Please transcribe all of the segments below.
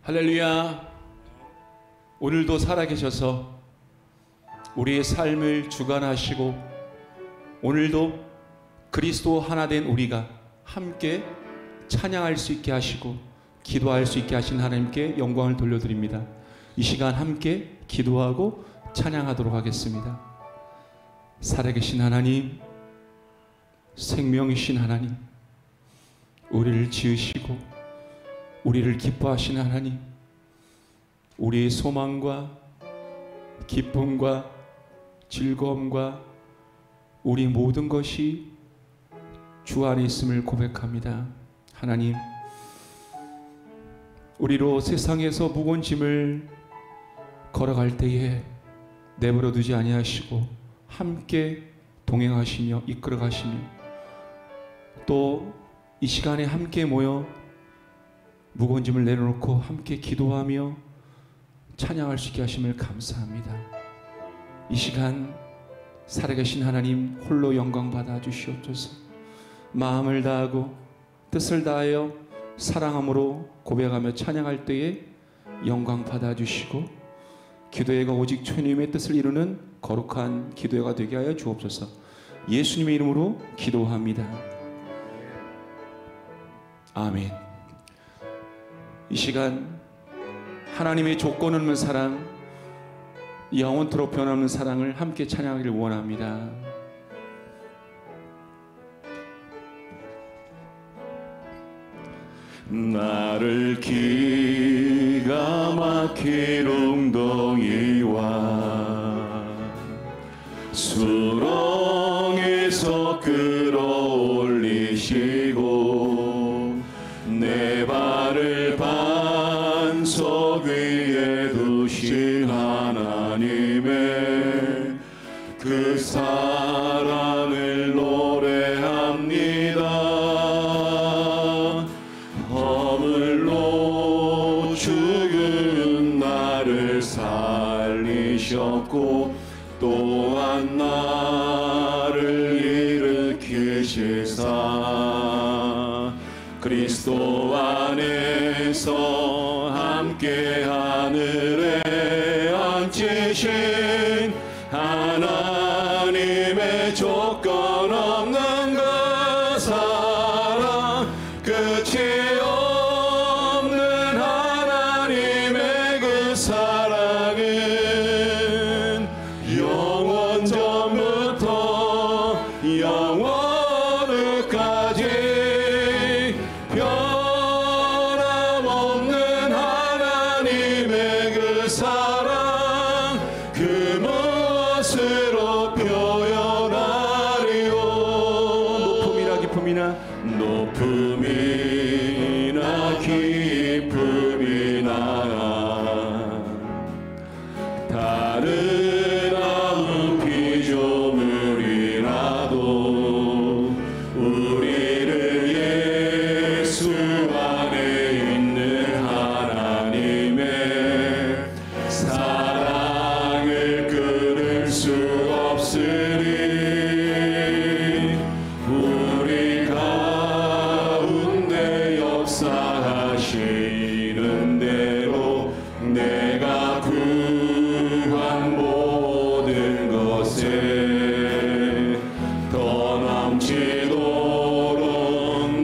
할렐루야. 오늘도 살아계셔서 우리의 삶을 주관하시고 오늘도 그리스도 하나 된 우리가 함께 찬양할 수 있게 하시고 기도할 수 있게 하신 하나님께 영광을 돌려드립니다. 이 시간 함께 기도하고 찬양하도록 하겠습니다. 살아계신 하나님, 생명이신 하나님, 우리를 지으시고 우리를 기뻐하시는 하나님, 우리의 소망과 기쁨과 즐거움과 우리 모든 것이 주 안에 있음을 고백합니다. 하나님, 우리로 세상에서 무거운 짐을 걸어갈 때에 내버려 두지 아니하시고 함께 동행하시며 이끌어 가시며 또 이 시간에 함께 모여 무거운 짐을 내려놓고 함께 기도하며 찬양할 수 있게 하심을 감사합니다. 이 시간 살아계신 하나님 홀로 영광 받아 주시옵소서. 마음을 다하고 뜻을 다하여 사랑함으로 고백하며 찬양할 때에 영광 받아 주시고 기도회가 오직 주님의 뜻을 이루는 거룩한 기도회가 되게 하여 주옵소서. 예수님의 이름으로 기도합니다. 아멘. 이 시간 하나님의 조건 없는 사랑, 영원토록 변함없는 사랑을 함께 찬양하기를 원합니다. 나를 기가 막힌 웅덩이와 수렁에서 끌어올리시고 내 발을 반석 위에 두신 하나님의 그 사랑을 노래합니다. 허물로 죽은 나를 살리셨고 또한 나를 일으키시사 그리스도 안에서 함께 하늘에 앉히신 하나님의 조건 없는 그 사랑, 끝이 없는 하나님의 그 사랑은 영원 전부터 영원까지 변함없는 하나님의 그 사랑, 그 무엇으로 표현하리요. 높음이나 기쁨이나 다른 아무 피조물이라도 우리를 예수 안에 있는 하나님의 사랑을 끊을 수 없으니 우리 가운데 역사하시는 대로 내가 구한 모든 것에 더 넘치도록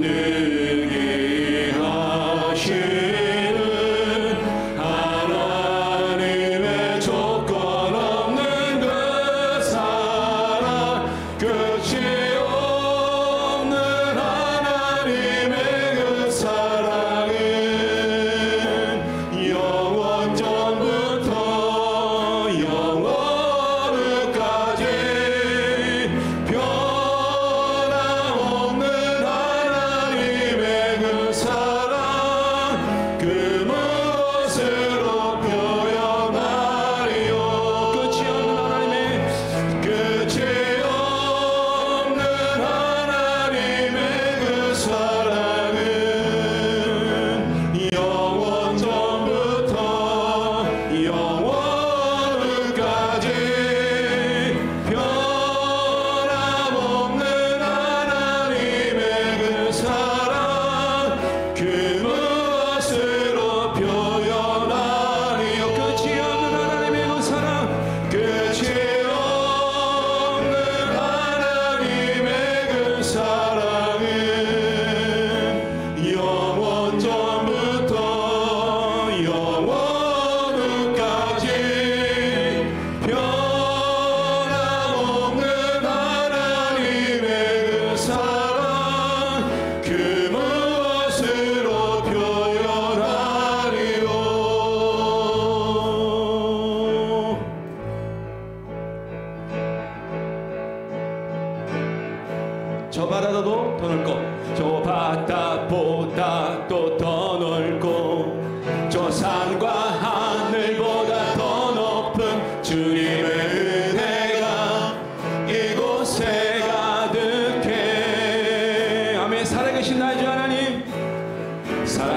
늘게 하시는 하나님의 조건 없는 그 사랑, 끝이 없는 하나님의 그 사랑은 영원전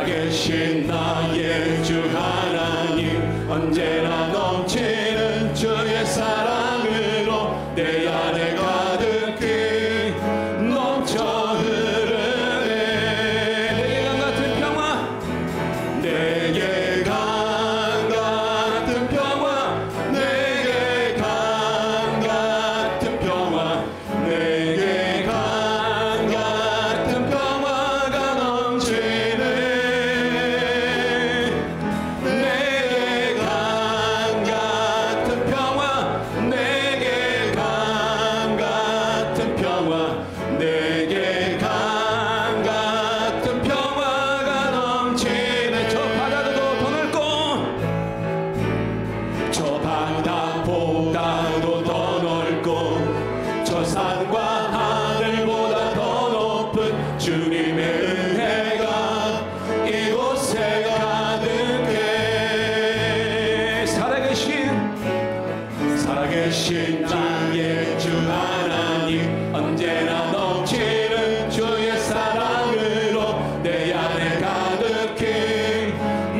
살아계신 나의 주 하나님 언제나 넘치는 주의 사랑으로 내 안에 가득히 넘쳐 흐르네. 내게 강 같은 평화, 내게 강 같은 평화, 내게 강 같은 평화, 내게 강 같은 평화가 넘치네. 내게 강 같은 평화, 내게 강 같은 평화, 내게 강 같은 평화가 넘치네. 저 바다도 더 넓고 저 바다보다도 더 넓고 저 산과 하늘보다 더 높은 주님의 은혜가 이곳에 가득해. 살아계신 나의 주 하나님 언제나 넘치는 주의 사랑으로 내 안에 가득히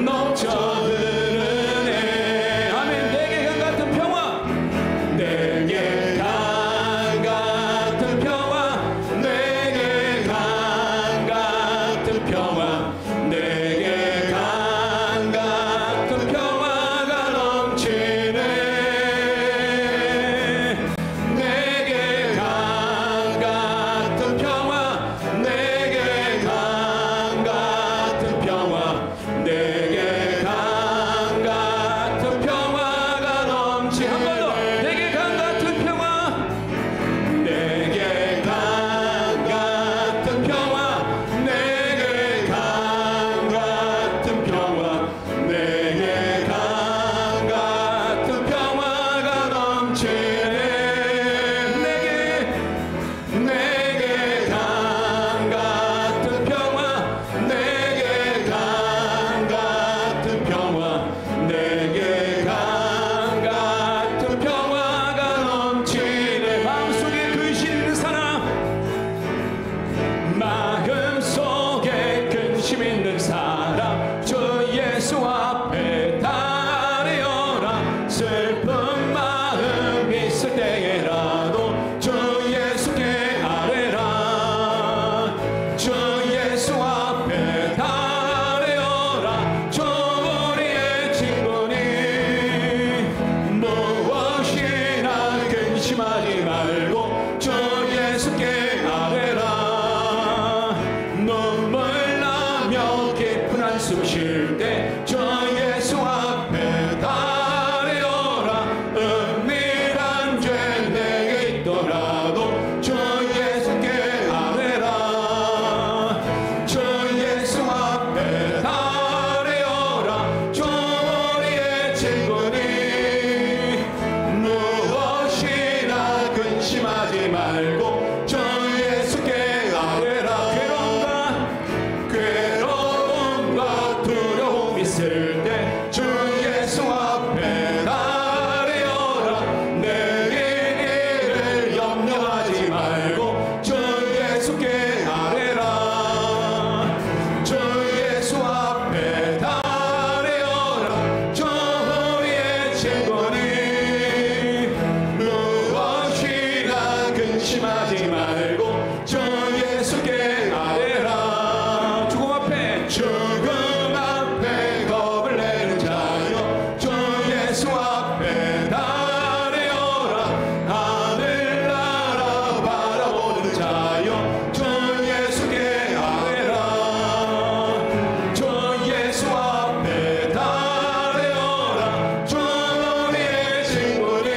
넘쳐 흐르네. 아멘. 내게 강 같은 평화, 내게 강 같은 평화, 내게 강 같은 평화, 내게 강 같은 평화가 넘치네. 내게 강 같은 평화, 내게 강 같은 평화, 내게 강 같은 평화가 넘치네. 한 번 더. 내게 강 같은 평화, 내게 강 같은 평화, 내게 강 같은 평화, 내게 강 같은 평화가 넘치네. 내게 강 같은 평화, 내게 강 같은 평화, 내게 강 같은 평화가 넘치네. 마음속에 근심 있는 사람, 마음속에 근심 있는 사람 주 예수 앞에 달려라. 슬픈 마음 있을 때에라도 주 예수께 아뢰라. 주 예수 앞에 달려라. 주 우리의 친구니 무엇이나 근심하지 말고 주 예수께 아뢰라. 눈물 나며 깊은 한숨 쉴 때 주 예수 앞에 달려라. 은밀한 죄 내게 있더라도 주 예수께 아뢰라. 주 예수 앞에 달려라. 주 우리의 친구니 무엇이나 근심하지 말고 주 예수께 아뢰라. 괴로움과 두려움 있을 때 주 예수 앞에 달려라. 내일 일을 염려하지 말고 주 예수께 아뢰라. 주 예수 앞에 달려라. 주 우리의 친구니 무엇이나 근심하지 말고 주 예수께 아뢰라. 죽음 앞에 죽음 앞에 겁을 내는 자여 주 예수 앞에 달려라. 하늘나라 바라보는 자여 주 예수께 아뢰라. 주 예수 앞에 달려라. 주 우리의 친구니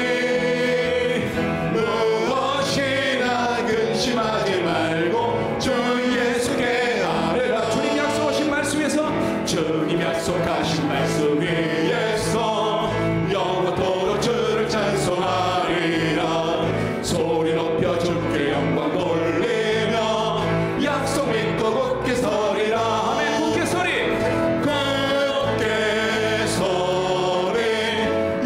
무엇이나 근심하지 말고 주 예수께 아뢰라. 주님 약속하신 말씀에서 주님 약속하신 말씀 위에서 영원토록 주를 찬송하리라. 소리 높여 주께 영광 돌리며 약속 믿고 굳게 서리라. 아멘. 굳게 서리, 굳게 서리.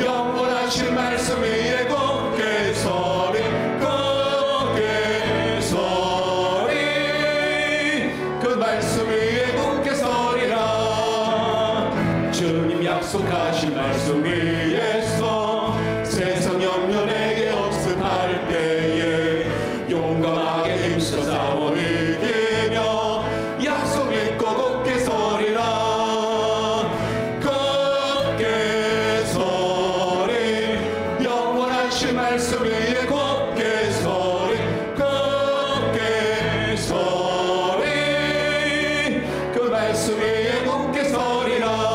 영원하신 말씀 위에 굳게 서리. 굳게 서리. 그 말씀 위에 굳게 서리라. 약속하신 말씀 위에서 세상 영년에게 억습할 때에 용감하게 힘써 싸워 이기며 약속 믿고 굳게 서리라. 굳게 서리 영원하신 말씀 위에 굳게 서리. 굳게 서리 그 말씀 위에 굳게 서리라.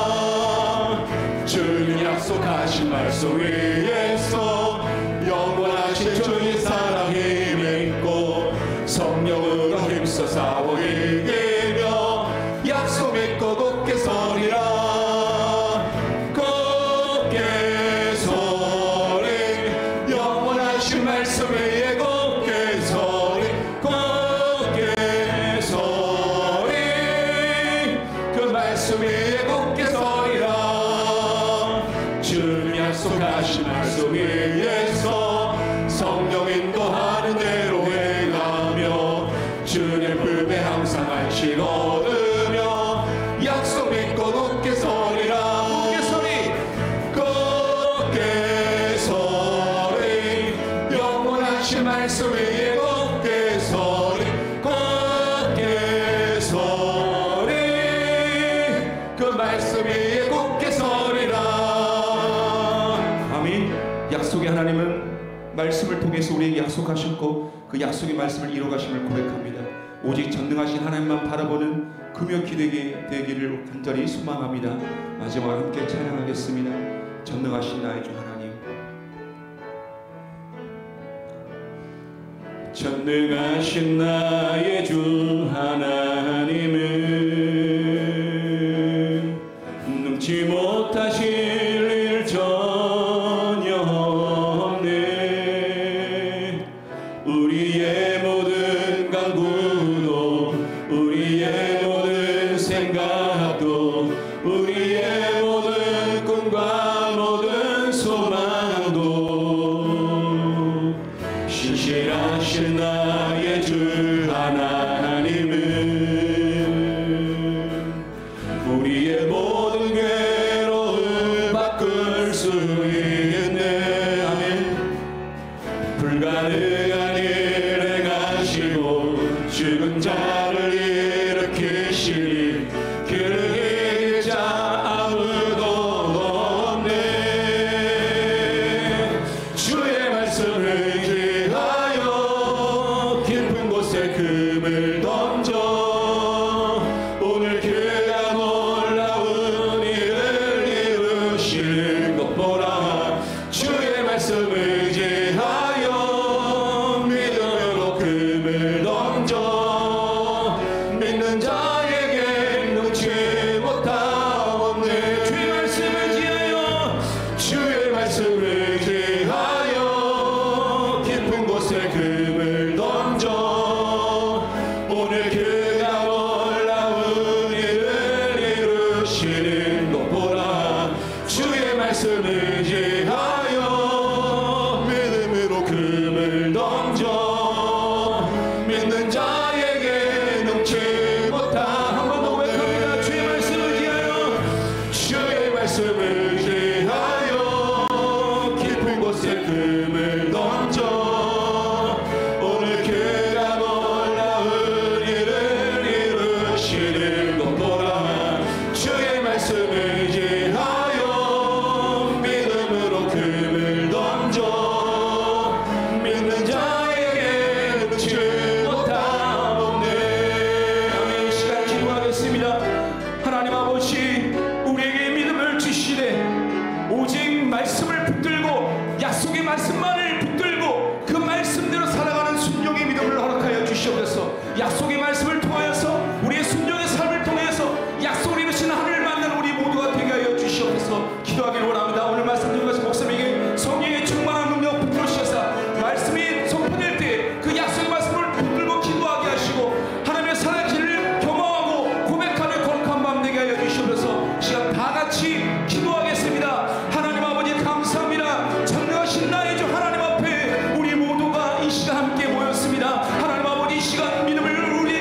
주님 약속하신 말씀 위에서 영원하신 주의 사랑 힘있고 성령으로 힘써 싸워 이기며 약속 믿고 굳게 서리라. 굳게 서리 영원하신 말씀 위에 굳게 서리. 굳게 서리 그 말씀 위에 굳게 서리라. 주님 약속하신 말씀 위에서 성령 인도하는 대로 행하며 주님 품에 항상 안식 얻으며 약속 믿고 굳게 서리라. 굳게 서리. 굳게 서리 영원하신 말씀 위에 굳게 서리. 굳게 서리 그 말씀 위에 굳게 서리라. 아멘. 약속의 하나님은 말씀을 통해서 우리에게 약속하셨고 그 약속의 말씀을 이루어가심을 고백합니다. 오직 전능하신 하나님만 바라보는 금욕 기대게 되기를 간절히 소망합니다. 마지막으로 함께 찬양하겠습니다. 전능하신 나의 주 하나님. 전능하신 나의 주 하나님은 능치 못하실 일 전혀 없네. 우리의 모든 간구도 우리의 모든 생각도 우리의 모든 꿈과 모든 소망도 신실하신 나의 주 하나님은 우리의 모든 괴로움 바꿀 수 있네. 아멘. 불가능한 일 행하시고 죽은 자를 일으키시니 그를 이길 자 아무도 없네. 주의 말씀을 의지하여 깊은 곳에 금을 던져 오늘 그가 놀라운 일을 이루시는 것 보라. 주의 말씀을 의지하여 믿음으로 금을 던져 믿는 자에게 능치 못하옵네. 주의 말씀을 의지하여 주의 말씀을 의지하여 깊은 곳에 금을 던져 오늘 그가 놀라운 일을 이루시는 것 보라. 주의 말씀을 의지하여 믿음으로 금을 던져 믿는 자에게 능치 못하. 한 번 더 고백합니다. 주의 말씀을 의지하여 주의 말씀을 의지하여 깊은 곳에 금을 던져 오늘 그가 놀라운 일을 이루시는 것 보라. 주의 말씀을 의지하여 믿음으로 금을 던져 믿는 자에게 능치 못하옵네. 아멘. 이 시간 기도하겠습니다. 하나님 아버지, 우리에게 믿음을 주시되 오직 말씀을 붙들고 약속의 말씀만을 붙들고 그 말씀대로 살아가는 순종의 믿음을 허락하여 주시옵소서. 약속의 말씀을 통하여서 우리의 순종의 삶을 통해서 약속을 이루신 하늘을 만나는 우리 모두가 되게 하여 주시옵소서. 기도하기를 원합니다. 오늘 말씀 듣는 것은 목사님에게 성령의 충만한 능력 붙들어 주셔서 말씀이 선포될 때 그 약속의 말씀을 붙들고 기도하게 하시고 하나님의 사랑의 길을 경험하고 고백하는 거룩한 밤 되게 하여 주시옵소서. 시간 다 같이 기도하겠습니다. 하나님 아버지 감사합니다. 전능하신 나의 주 하나님 앞에 우리 모두가 이 시간 함께 모였습니다. 하나님 아버지 이 시간 믿음을 우리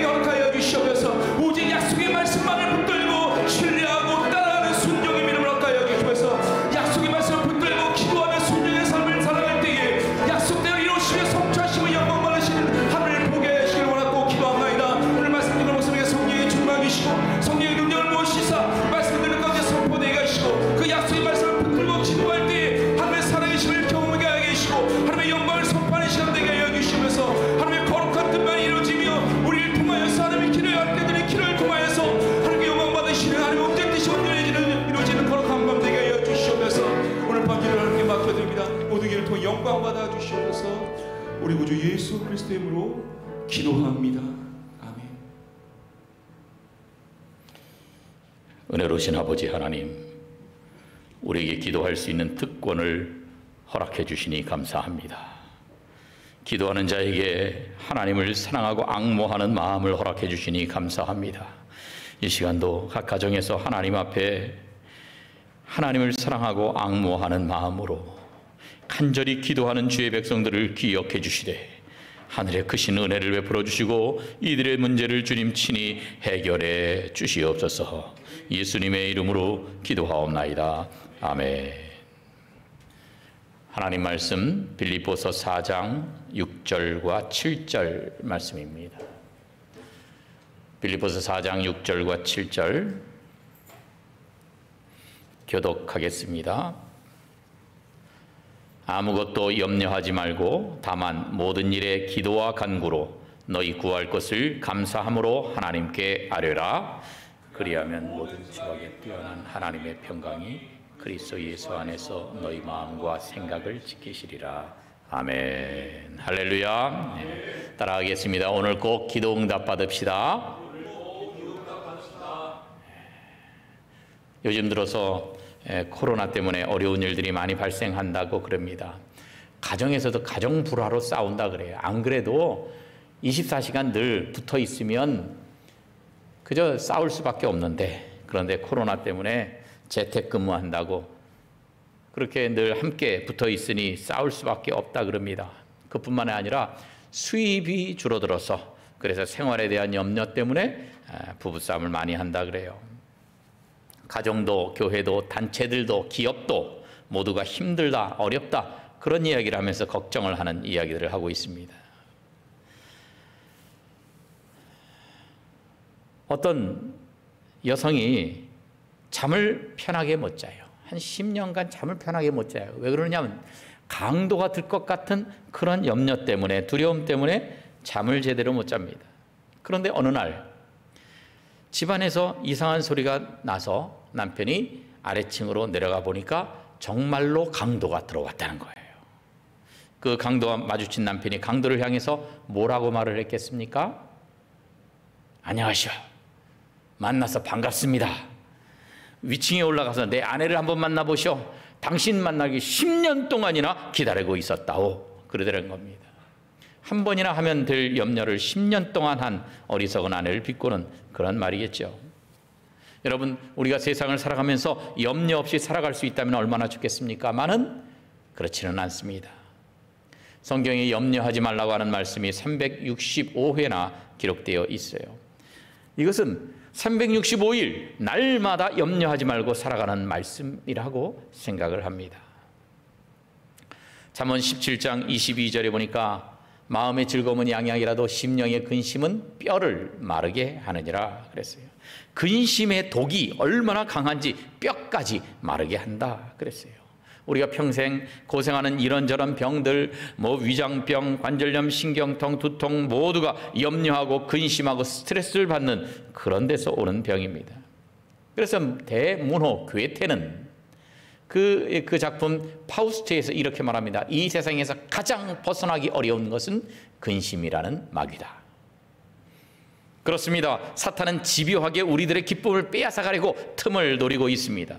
이루시사 말씀을 듣는 가운데 선포되게 하시고 그 약속의 말씀을 붙들고 기도할 때 하나님의 살아계심을 경험하게 하게 하시고 하나님의 영광을 선포하는 시간 되게 하여 주시면서 하나님의 거룩한 뜻만이 이루어지며 우리를 통하여서 하나님의 길을 알게되는 길을 통하여서 하나님의 영광 받으시는 하나님의 목적 뜻이 이루어지는 거룩한 밤 되게 하여 주시옵소서. 오늘 밤 길을 하나님께 맡겨드립니다. 모든 길을 통해 영광 받아 주시옵소서. 우리 구주 예수 그리스도의 이름으로 기도합니다. 아멘. 은혜로우신 아버지 하나님, 우리에게 기도할 수 있는 특권을 허락해 주시니 감사합니다. 기도하는 자에게 하나님을 사랑하고 앙모하는 마음을 허락해 주시니 감사합니다. 이 시간도 각 가정에서 하나님 앞에 하나님을 사랑하고 앙모하는 마음으로 간절히 기도하는 주의 백성들을 기억해 주시되 하늘의 크신 은혜를 베풀어 주시고 이들의 문제를 주님 친히 해결해 주시옵소서. 예수님의 이름으로 기도하옵나이다. 아멘. 하나님 말씀 빌립보서 4장 6절과 7절 말씀입니다. 빌립보서 4장 6절과 7절 교독하겠습니다. 아무것도 염려하지 말고 다만 모든 일에 기도와 간구로 너희 구할 것을 감사함으로 하나님께 아뢰라. 그리하면 모든 지각에 뛰어난 하나님의 평강이 그리스도 예수 안에서 너희 마음과 생각을 지키시리라. 아멘. 할렐루야. 네. 따라하겠습니다. 오늘 꼭 기도 응답 받읍시다. 요즘 들어서 코로나 때문에 어려운 일들이 많이 발생한다고 그럽니다. 가정에서도 가정 불화로 싸운다 그래요. 안 그래도 24시간 늘 붙어 있으면 그저 싸울 수밖에 없는데, 그런데 코로나 때문에 재택근무한다고 그렇게 늘 함께 붙어 있으니 싸울 수밖에 없다 그럽니다. 그뿐만 아니라 수입이 줄어들어서 그래서 생활에 대한 염려 때문에 부부싸움을 많이 한다 그래요. 가정도 교회도 단체들도 기업도 모두가 힘들다 어렵다 그런 이야기를 하면서 걱정을 하는 이야기들을 하고 있습니다. 어떤 여성이 잠을 편하게 못 자요. 한 10년간 잠을 편하게 못 자요. 왜 그러냐면 강도가 들 것 같은 그런 염려 때문에, 두려움 때문에 잠을 제대로 못 잡니다. 그런데 어느 날 집안에서 이상한 소리가 나서 남편이 아래층으로 내려가 보니까 정말로 강도가 들어왔다는 거예요. 그 강도와 마주친 남편이 강도를 향해서 뭐라고 말을 했겠습니까? 안녕하시오. 만나서 반갑습니다. 위층에 올라가서 내 아내를 한번 만나보시오. 당신 만나기 10년 동안이나 기다리고 있었다오. 그러더란 겁니다. 한 번이나 하면 될 염려를 10년 동안 한 어리석은 아내를 비꼬는 그런 말이겠죠. 여러분, 우리가 세상을 살아가면서 염려 없이 살아갈 수 있다면 얼마나 좋겠습니까마는 그렇지는 않습니다. 성경에 염려하지 말라고 하는 말씀이 365회나 기록되어 있어요. 이것은 365일 날마다 염려하지 말고 살아가는 말씀이라고 생각을 합니다. 잠언 17장 22절에 보니까 마음의 즐거움은 양양이라도 심령의 근심은 뼈를 마르게 하느니라 그랬어요. 근심의 독이 얼마나 강한지 뼈까지 마르게 한다 그랬어요. 우리가 평생 고생하는 이런저런 병들, 위장병, 관절염, 신경통, 두통 모두가 염려하고 근심하고 스트레스를 받는 그런 데서 오는 병입니다. 그래서 대문호 괴테는 그 작품 파우스트에서 이렇게 말합니다. 이 세상에서 가장 벗어나기 어려운 것은 근심이라는 마귀다. 그렇습니다. 사탄은 집요하게 우리들의 기쁨을 빼앗아가려고 틈을 노리고 있습니다.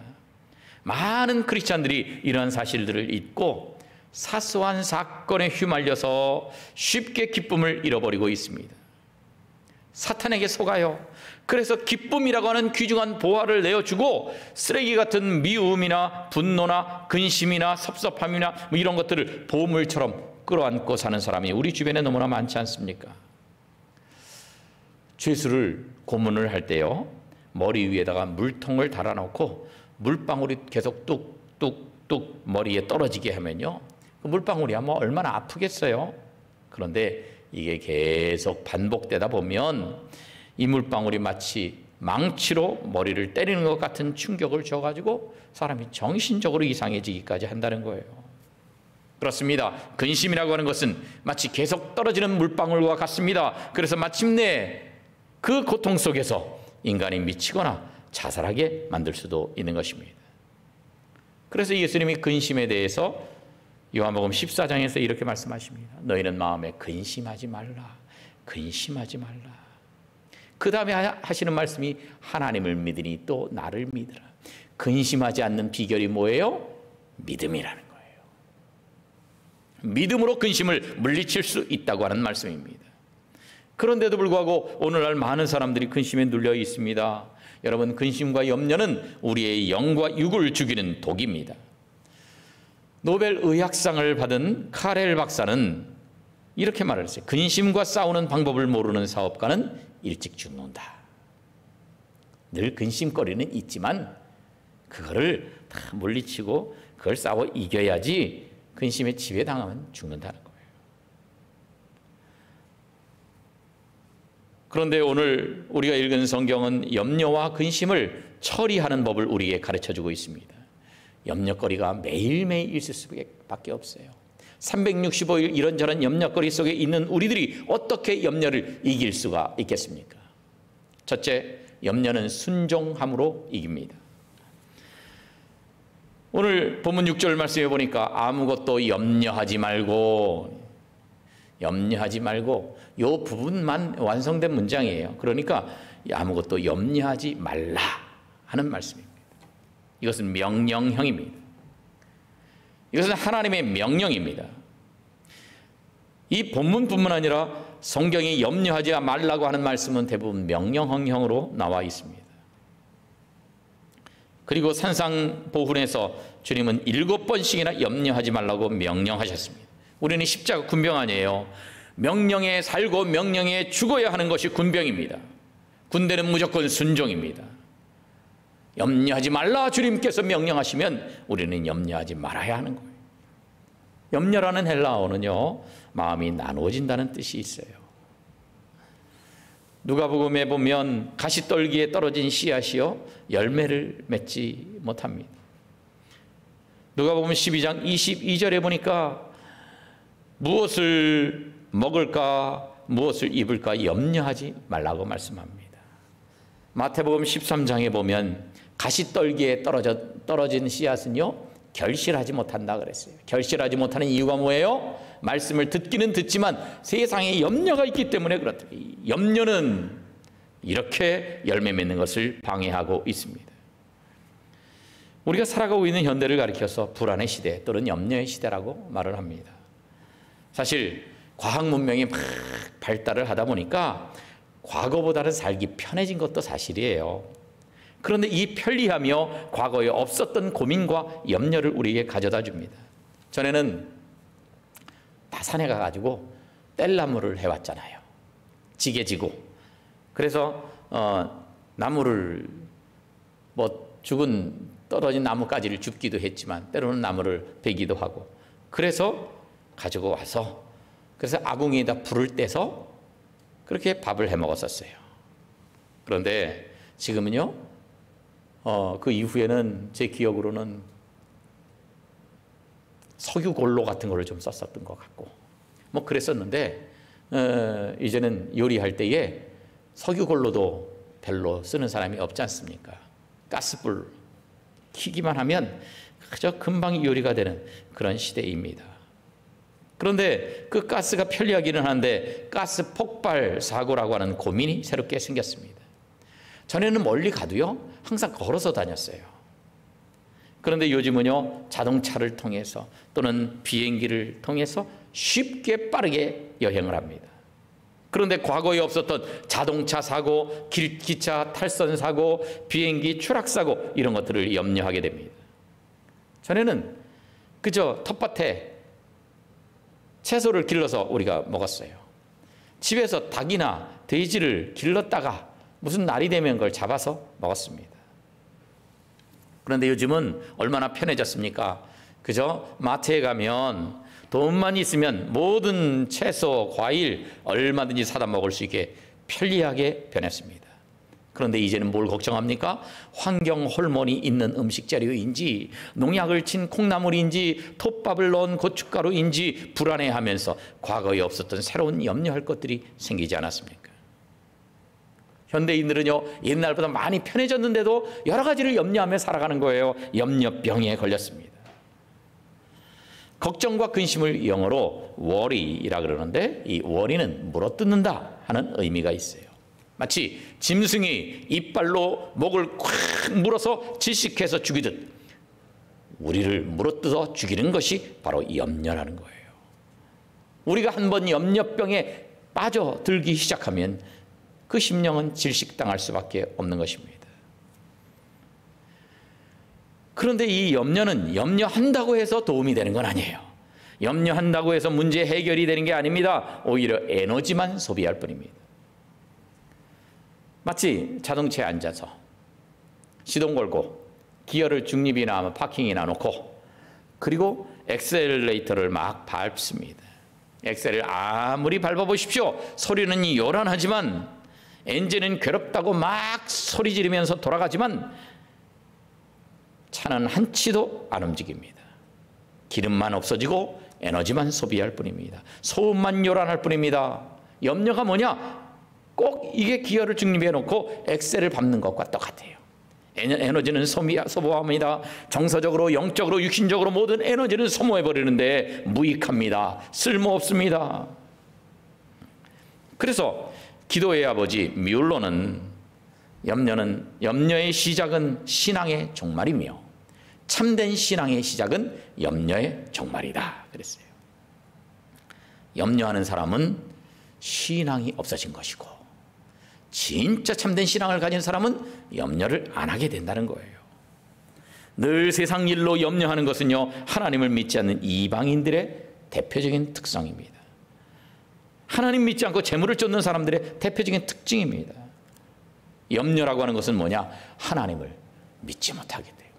많은 크리스찬들이 이러한 사실들을 잊고 사소한 사건에 휘말려서 쉽게 기쁨을 잃어버리고 있습니다. 사탄에게 속아요. 그래서 기쁨이라고 하는 귀중한 보화를 내어주고 쓰레기 같은 미움이나 분노나 근심이나 섭섭함이나 이런 것들을 보물처럼 끌어안고 사는 사람이 우리 주변에 너무나 많지 않습니까? 죄수를 고문을 할 때요, 머리 위에다가 물통을 달아놓고 물방울이 계속 뚝뚝뚝 머리에 떨어지게 하면요, 그 물방울이 얼마나 아프겠어요? 그런데 이게 계속 반복되다 보면 이 물방울이 마치 망치로 머리를 때리는 것 같은 충격을 줘가지고 사람이 정신적으로 이상해지기까지 한다는 거예요. 그렇습니다. 근심이라고 하는 것은 마치 계속 떨어지는 물방울과 같습니다. 그래서 마침내 그 고통 속에서 인간이 미치거나 자살하게 만들 수도 있는 것입니다. 그래서 예수님이 근심에 대해서 요한복음 14장에서 이렇게 말씀하십니다. 너희는 마음에 근심하지 말라. 근심하지 말라. 그 다음에 하시는 말씀이 하나님을 믿으니 또 나를 믿으라. 근심하지 않는 비결이 뭐예요? 믿음이라는 거예요. 믿음으로 근심을 물리칠 수 있다고 하는 말씀입니다. 그런데도 불구하고 오늘날 많은 사람들이 근심에 눌려 있습니다. 여러분, 근심과 염려는 우리의 영과 육을 죽이는 독입니다. 노벨 의학상을 받은 카렐 박사는 이렇게 말을 했어요. 근심과 싸우는 방법을 모르는 사업가는 일찍 죽는다. 늘 근심거리는 있지만 그거를 다 물리치고 그걸 싸워 이겨야지 근심에 지배당하면 죽는다는 거예요. 그런데 오늘 우리가 읽은 성경은 염려와 근심을 처리하는 법을 우리에게 가르쳐주고 있습니다. 염려거리가 매일매일 있을 수밖에 없어요. 365일 이런저런 염려거리 속에 있는 우리들이 어떻게 염려를 이길 수가 있겠습니까? 첫째, 염려는 순종함으로 이깁니다. 오늘 본문 6절 말씀해 보니까 아무것도 염려하지 말고 이 부분만 완성된 문장이에요. 그러니까 아무것도 염려하지 말라 하는 말씀입니다. 이것은 명령형입니다. 이것은 하나님의 명령입니다. 이 본문뿐만 아니라 성경이 염려하지 말라고 하는 말씀은 대부분 명령형으로 나와 있습니다. 그리고 산상보훈에서 주님은 7번씩이나 염려하지 말라고 명령하셨습니다. 우리는 십자가 군병 아니에요. 명령에 살고 명령에 죽어야 하는 것이 군병입니다. 군대는 무조건 순종입니다. 염려하지 말라 주님께서 명령하시면 우리는 염려하지 말아야 하는 거예요. 염려라는 헬라어는요, 마음이 나누어진다는 뜻이 있어요. 누가복음에 보면 가시떨기에 떨어진 씨앗이요 열매를 맺지 못합니다. 누가복음 12장 22절에 보니까 무엇을 먹을까 무엇을 입을까 염려하지 말라고 말씀합니다. 마태복음 13장에 보면 가시떨기에 떨어진 씨앗은요 결실하지 못한다 그랬어요. 결실하지 못하는 이유가 뭐예요? 말씀을 듣기는 듣지만 세상에 염려가 있기 때문에 그렇다. 염려는 이렇게 열매 맺는 것을 방해하고 있습니다. 우리가 살아가고 있는 현대를 가리켜서 불안의 시대 또는 염려의 시대라고 말을 합니다. 사실 과학 문명이 막 발달을 하다 보니까 과거보다는 살기 편해진 것도 사실이에요. 그런데 이 편리하며 과거에 없었던 고민과 염려를 우리에게 가져다 줍니다. 전에는 다 산에 가가지고 뗄나무를 해왔잖아요. 지게지고. 그래서 나무를 죽은 떨어진 나무가지를 줍기도 했지만 때로는 나무를 베기도 하고 그래서 가지고 와서 그래서 아궁이에다 불을 떼서 그렇게 밥을 해 먹었었어요. 그런데 지금은요 그 이후에는 제 기억으로는 석유골로 같은 거를 좀 썼었던 것 같고 뭐 그랬었는데 이제는 요리할 때에 석유골로도 별로 쓰는 사람이 없지 않습니까? 가스불 켜기만 하면 그저 금방 요리가 되는 그런 시대입니다. 그런데 그 가스가 편리하기는 한데 가스 폭발 사고라고 하는 고민이 새롭게 생겼습니다. 전에는 멀리 가도요 항상 걸어서 다녔어요. 그런데 요즘은요 자동차를 통해서 또는 비행기를 통해서 쉽게 빠르게 여행을 합니다. 그런데 과거에 없었던 자동차 사고, 기차 탈선 사고, 비행기 추락 사고 이런 것들을 염려하게 됩니다. 전에는 그저 텃밭에 채소를 길러서 우리가 먹었어요. 집에서 닭이나 돼지를 길렀다가 무슨 날이 되면 그걸 잡아서 먹었습니다. 그런데 요즘은 얼마나 편해졌습니까? 그저 마트에 가면 돈만 있으면 모든 채소, 과일 얼마든지 사다 먹을 수 있게 편리하게 변했습니다. 그런데 이제는 뭘 걱정합니까? 환경 호르몬이 있는 음식 재료인지, 농약을 친 콩나물인지, 톱밥을 넣은 고춧가루인지 불안해하면서 과거에 없었던 새로운 염려할 것들이 생기지 않았습니까? 현대인들은요, 옛날보다 많이 편해졌는데도 여러 가지를 염려하며 살아가는 거예요. 염려병에 걸렸습니다. 걱정과 근심을 영어로 worry이라 그러는데, 이 worry는 물어뜯는다 하는 의미가 있어요. 마치 짐승이 이빨로 목을 콱 물어서 질식해서 죽이듯 우리를 물어뜯어 죽이는 것이 바로 염려라는 거예요. 우리가 한번 염려병에 빠져들기 시작하면 그 심령은 질식당할 수밖에 없는 것입니다. 그런데 이 염려는 염려한다고 해서 도움이 되는 건 아니에요. 염려한다고 해서 문제 해결이 되는 게 아닙니다. 오히려 에너지만 소비할 뿐입니다. 마치 자동차에 앉아서 시동 걸고 기어를 중립이나 파킹이나 놓고 그리고 엑셀레이터를 막 밟습니다. 엑셀을 아무리 밟아보십시오. 소리는 요란하지만 엔진은 괴롭다고 막 소리 지르면서 돌아가지만 차는 한치도 안 움직입니다. 기름만 없어지고 에너지만 소비할 뿐입니다. 소음만 요란할 뿐입니다. 염려가 뭐냐? 꼭 이게 기어를 중립해 놓고 엑셀을 밟는 것과 똑같아요. 에너지는 소모합니다. 정서적으로, 영적으로, 육신적으로 모든 에너지는 소모해버리는데 무익합니다. 쓸모없습니다. 그래서 기도의 아버지 뮬러는 염려의 시작은 신앙의 종말이며 참된 신앙의 시작은 염려의 종말이다 그랬어요. 염려하는 사람은 신앙이 없어진 것이고 진짜 참된 신앙을 가진 사람은 염려를 안 하게 된다는 거예요. 늘 세상 일로 염려하는 것은요, 하나님을 믿지 않는 이방인들의 대표적인 특성입니다. 하나님 믿지 않고 재물을 쫓는 사람들의 대표적인 특징입니다. 염려라고 하는 것은 뭐냐? 하나님을 믿지 못하기 때문에,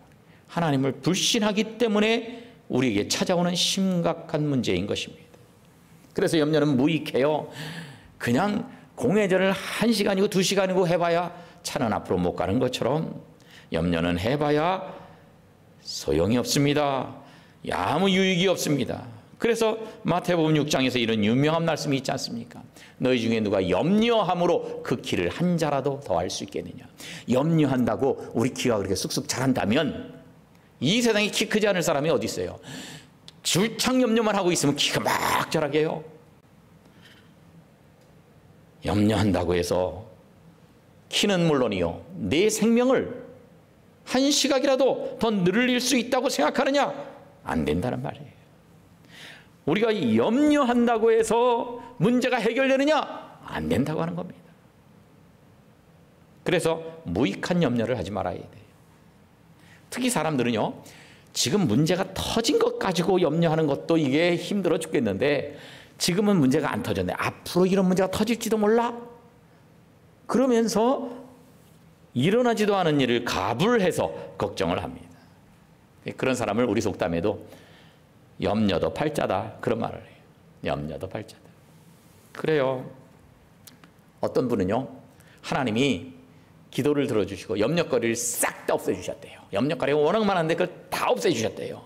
하나님을 불신하기 때문에 우리에게 찾아오는 심각한 문제인 것입니다. 그래서 염려는 무익해요. 그냥 공회전을 1시간이고 2시간이고 해봐야 차는 앞으로 못 가는 것처럼 염려는 해봐야 소용이 없습니다. 아무 유익이 없습니다. 그래서 마태복음 6장에서 이런 유명한 말씀이 있지 않습니까? 너희 중에 누가 염려함으로 그 키를 한 자라도 더할 수 있겠느냐. 염려한다고 우리 키가 그렇게 쑥쑥 자란다면 이 세상에 키 크지 않을 사람이 어디 있어요? 줄창 염려만 하고 있으면 키가 막 자라게 해요. 염려한다고 해서 키는 물론이요, 내 생명을 한 시각이라도 더 늘릴 수 있다고 생각하느냐? 안 된다는 말이에요. 우리가 염려한다고 해서 문제가 해결되느냐? 안 된다고 하는 겁니다. 그래서 무익한 염려를 하지 말아야 돼요. 특히 사람들은요, 지금 문제가 터진 것 가지고 염려하는 것도 이게 힘들어 죽겠는데 지금은 문제가 안 터졌네. 앞으로 이런 문제가 터질지도 몰라? 그러면서 일어나지도 않은 일을 가불해서 걱정을 합니다. 그런 사람을 우리 속담에도 염려도 팔자다 그런 말을 해요. 염려도 팔자다. 그래요. 어떤 분은요, 하나님이 기도를 들어주시고 염려거리를 싹 다 없애주셨대요. 염려거리가 워낙 많은데 그걸 다 없애주셨대요.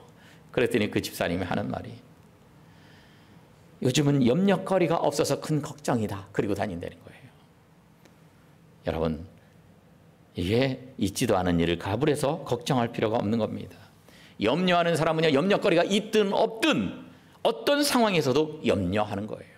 그랬더니 그 집사님이 하는 말이, 요즘은 염려거리가 없어서 큰 걱정이다 그리고 다닌다는 거예요. 여러분, 이게 있지도 않은 일을 가불해서 걱정할 필요가 없는 겁니다. 염려하는 사람은요, 염려거리가 있든 없든 어떤 상황에서도 염려하는 거예요.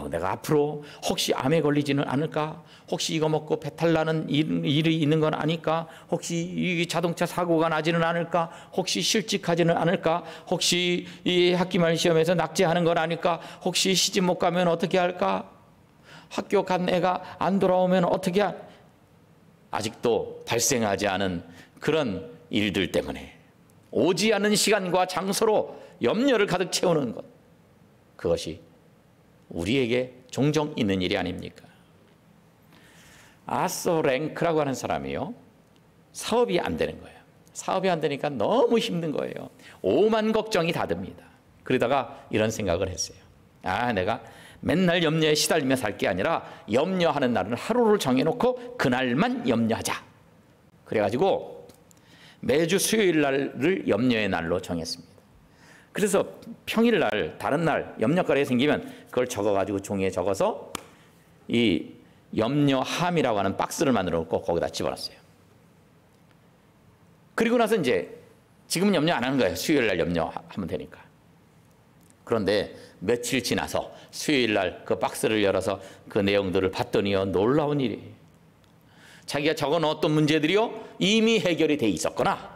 내가 앞으로 혹시 암에 걸리지는 않을까? 혹시 이거 먹고 배탈 나는 일이 있는 건 아닐까? 혹시 이 자동차 사고가 나지는 않을까? 혹시 실직하지는 않을까? 혹시 이 학기말 시험에서 낙제하는 건 아닐까? 혹시 시집 못 가면 어떻게 할까? 학교 간 애가 안 돌아오면 어떻게 아직도 발생하지 않은 그런 일들 때문에 오지 않는 시간과 장소로 염려를 가득 채우는 것, 그것이 우리에게 종종 있는 일이 아닙니까? 아서 랭크라고 하는 사람이요, 사업이 안 되는 거예요. 사업이 안 되니까 너무 힘든 거예요. 오만 걱정이 다 듭니다. 그러다가 이런 생각을 했어요. 내가 맨날 염려에 시달리며 살 게 아니라 염려하는 날은 하루를 정해놓고 그날만 염려하자. 그래가지고 매주 수요일 날을 염려의 날로 정했습니다. 그래서 평일날 다른 날 염려거리가 생기면 그걸 적어가지고 종이에 적어서 이 염려함이라고 하는 박스를 만들어 놓고 거기다 집어넣었어요. 그리고 나서 이제 지금은 염려 안 하는 거예요. 수요일 날 염려하면 되니까. 그런데 며칠 지나서 수요일 날 그 박스를 열어서 그 내용들을 봤더니요, 놀라운 일이에요. 자기가 적어 놓았던 문제들이요 이미 해결이 돼 있었거나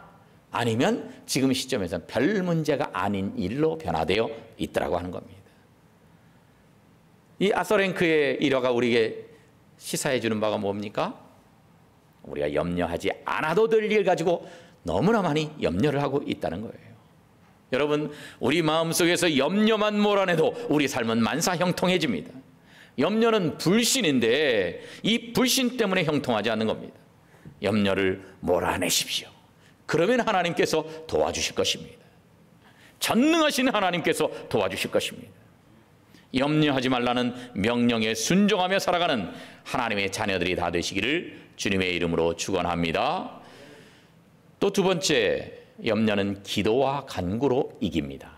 아니면 지금 시점에서는 별 문제가 아닌 일로 변화되어 있더라고 하는 겁니다. 이 아서랭크의 일화가 우리에게 시사해 주는 바가 뭡니까? 우리가 염려하지 않아도 될 일 가지고 너무나 많이 염려를 하고 있다는 거예요. 여러분, 우리 마음속에서 염려만 몰아내도 우리 삶은 만사 형통해집니다. 염려는 불신인데 이 불신 때문에 형통하지 않는 겁니다. 염려를 몰아내십시오. 그러면 하나님께서 도와주실 것입니다. 전능하신 하나님께서 도와주실 것입니다. 염려하지 말라는 명령에 순종하며 살아가는 하나님의 자녀들이 다 되시기를 주님의 이름으로 축원합니다. 또 두 번째, 염려는 기도와 간구로 이깁니다.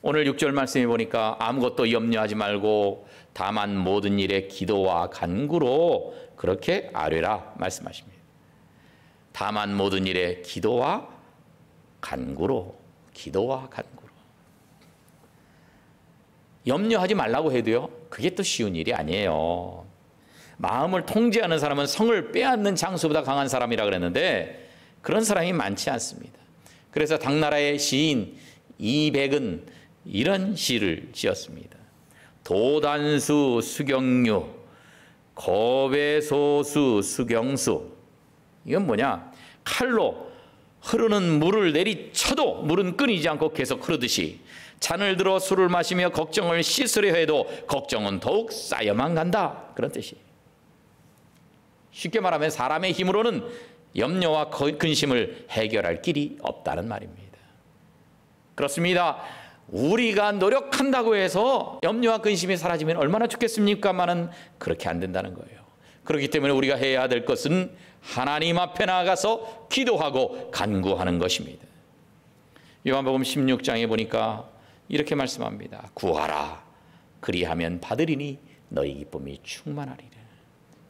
오늘 6절 말씀에 보니까 아무것도 염려하지 말고 다만 모든 일에 기도와 간구로 그렇게 아뢰라 말씀하십니다. 다만 모든 일에 기도와 간구로, 기도와 간구로. 염려하지 말라고 해도요, 그게 또 쉬운 일이 아니에요. 마음을 통제하는 사람은 성을 빼앗는 장수보다 강한 사람이라 그랬는데 그런 사람이 많지 않습니다. 그래서 당나라의 시인 이백은 이런 시를 지었습니다. 도단수 수경류 거배소수 수경수. 이건 뭐냐? 칼로 흐르는 물을 내리쳐도 물은 끊이지 않고 계속 흐르듯이 잔을 들어 술을 마시며 걱정을 씻으려 해도 걱정은 더욱 쌓여만 간다. 그런 뜻이에요. 쉽게 말하면 사람의 힘으로는 염려와 근심을 해결할 길이 없다는 말입니다. 그렇습니다. 우리가 노력한다고 해서 염려와 근심이 사라지면 얼마나 좋겠습니까마는 그렇게 안 된다는 거예요. 그렇기 때문에 우리가 해야 될 것은 하나님 앞에 나아가서 기도하고 간구하는 것입니다. 요한복음 16장에 보니까 이렇게 말씀합니다. 구하라 그리하면 받으리니 너희 기쁨이 충만하리라.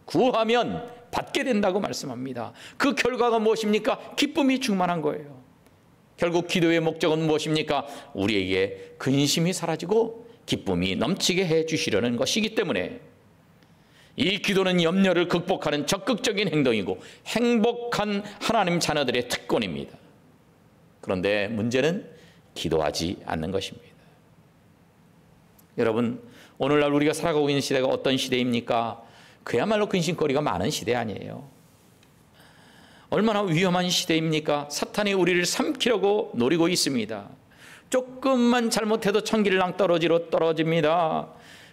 구하면 받게 된다고 말씀합니다. 그 결과가 무엇입니까? 기쁨이 충만한 거예요. 결국 기도의 목적은 무엇입니까? 우리에게 근심이 사라지고 기쁨이 넘치게 해 주시려는 것이기 때문에 이 기도는 염려를 극복하는 적극적인 행동이고 행복한 하나님 자녀들의 특권입니다. 그런데 문제는 기도하지 않는 것입니다. 여러분, 오늘날 우리가 살아가고 있는 시대가 어떤 시대입니까? 그야말로 근심거리가 많은 시대 아니에요. 얼마나 위험한 시대입니까? 사탄이 우리를 삼키려고 노리고 있습니다. 조금만 잘못해도 천길 낭떠러지로 떨어집니다.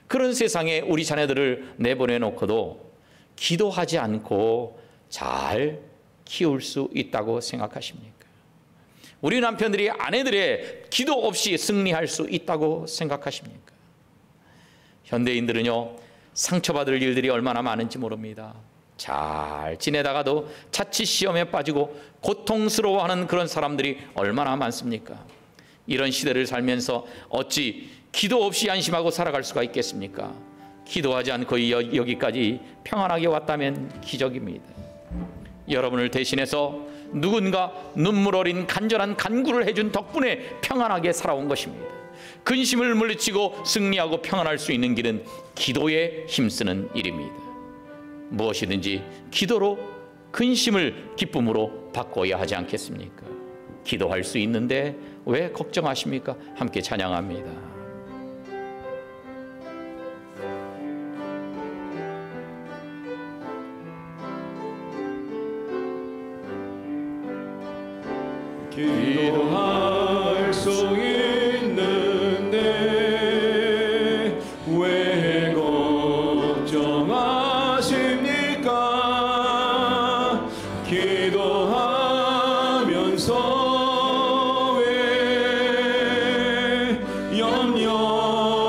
그런 세상에 우리 자녀들을 내보내 놓고도 기도하지 않고 잘 키울 수 있다고 생각하십니까? 우리 남편들이 아내들의 기도 없이 승리할 수 있다고 생각하십니까? 현대인들은요, 상처받을 일들이 얼마나 많은지 모릅니다. 잘 지내다가도 자칫 시험에 빠지고 고통스러워하는 그런 사람들이 얼마나 많습니까? 이런 시대를 살면서 어찌 기도 없이 안심하고 살아갈 수가 있겠습니까? 기도하지 않고 여기까지 평안하게 왔다면 기적입니다. 여러분을 대신해서 누군가 눈물 어린 간절한 간구를 해준 덕분에 평안하게 살아온 것입니다. 근심을 물리치고 승리하고 평안할 수 있는 길은 기도에 힘쓰는 일입니다. 무엇이든지 기도로 근심을 기쁨으로 바꿔야 하지 않겠습니까? 기도할 수 있는데 왜 걱정하십니까? 함께 찬양합니다. 기도할 수 있는데 왜 걱정하십니까? 기도하면서 왜 염려하십니까?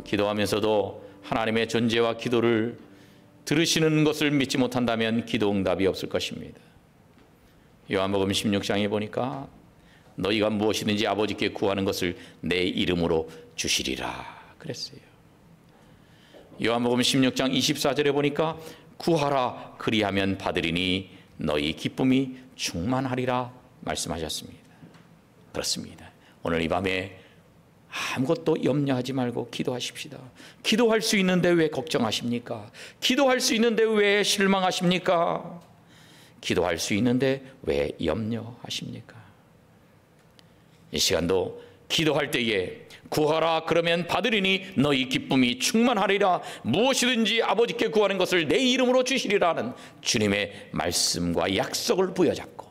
기도하면서도 하나님의 존재와 기도를 들으시는 것을 믿지 못한다면 기도 응답이 없을 것입니다. 요한복음 16장에 보니까 너희가 무엇이든지 아버지께 구하는 것을 내 이름으로 주시리라 그랬어요. 요한복음 16장 24절에 보니까 구하라 그리하면 받으리니 너희 기쁨이 충만하리라 말씀하셨습니다. 그렇습니다. 오늘 이 밤에 아무것도 염려하지 말고 기도하십시다. 기도할 수 있는데 왜 걱정하십니까? 기도할 수 있는데 왜 실망하십니까? 기도할 수 있는데 왜 염려하십니까? 이 시간도 기도할 때에 구하라 그러면 받으리니 너희 기쁨이 충만하리라, 무엇이든지 아버지께 구하는 것을 내 이름으로 주시리라는 주님의 말씀과 약속을 부여잡고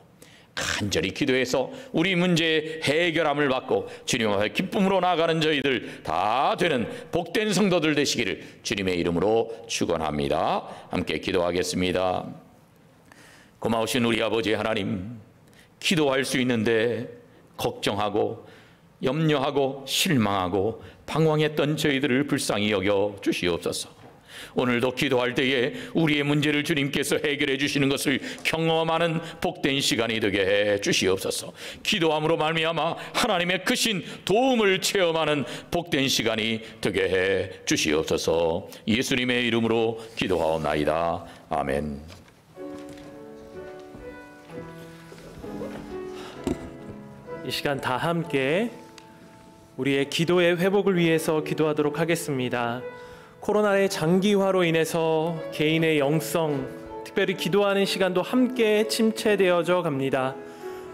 간절히 기도해서 우리 문제의 해결함을 받고 주님 앞에 기쁨으로 나아가는 저희들 다 되는 복된 성도들 되시기를 주님의 이름으로 축원합니다. 함께 기도하겠습니다. 고마우신 우리 아버지 하나님, 기도할 수 있는데 걱정하고 염려하고 실망하고 방황했던 저희들을 불쌍히 여겨 주시옵소서. 오늘도 기도할 때에 우리의 문제를 주님께서 해결해 주시는 것을 경험하는 복된 시간이 되게 해 주시옵소서. 기도함으로 말미암아 하나님의 크신 도움을 체험하는 복된 시간이 되게 해 주시옵소서. 예수님의 이름으로 기도하옵나이다. 아멘. 이 시간 다 함께 우리의 기도의 회복을 위해서 기도하도록 하겠습니다. 코로나의 장기화로 인해서 개인의 영성, 특별히 기도하는 시간도 함께 침체되어져 갑니다.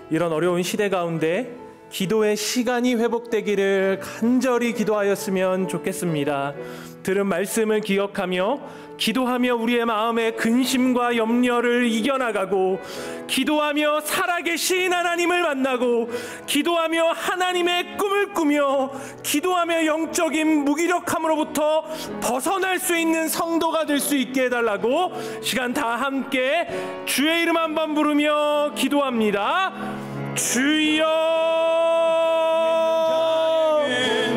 이런 어려운 시대 가운데 기도의 시간이 회복되기를 간절히 기도하였으면 좋겠습니다. 들은 말씀을 기억하며 기도하며 우리의 마음의 근심과 염려를 이겨나가고, 기도하며 살아계신 하나님을 만나고, 기도하며 하나님의 꿈을 꾸며, 기도하며 영적인 무기력함으로부터 벗어날 수 있는 성도가 될 수 있게 해달라고 시간 다 함께 주의 이름 한번 부르며 기도합니다. 주여,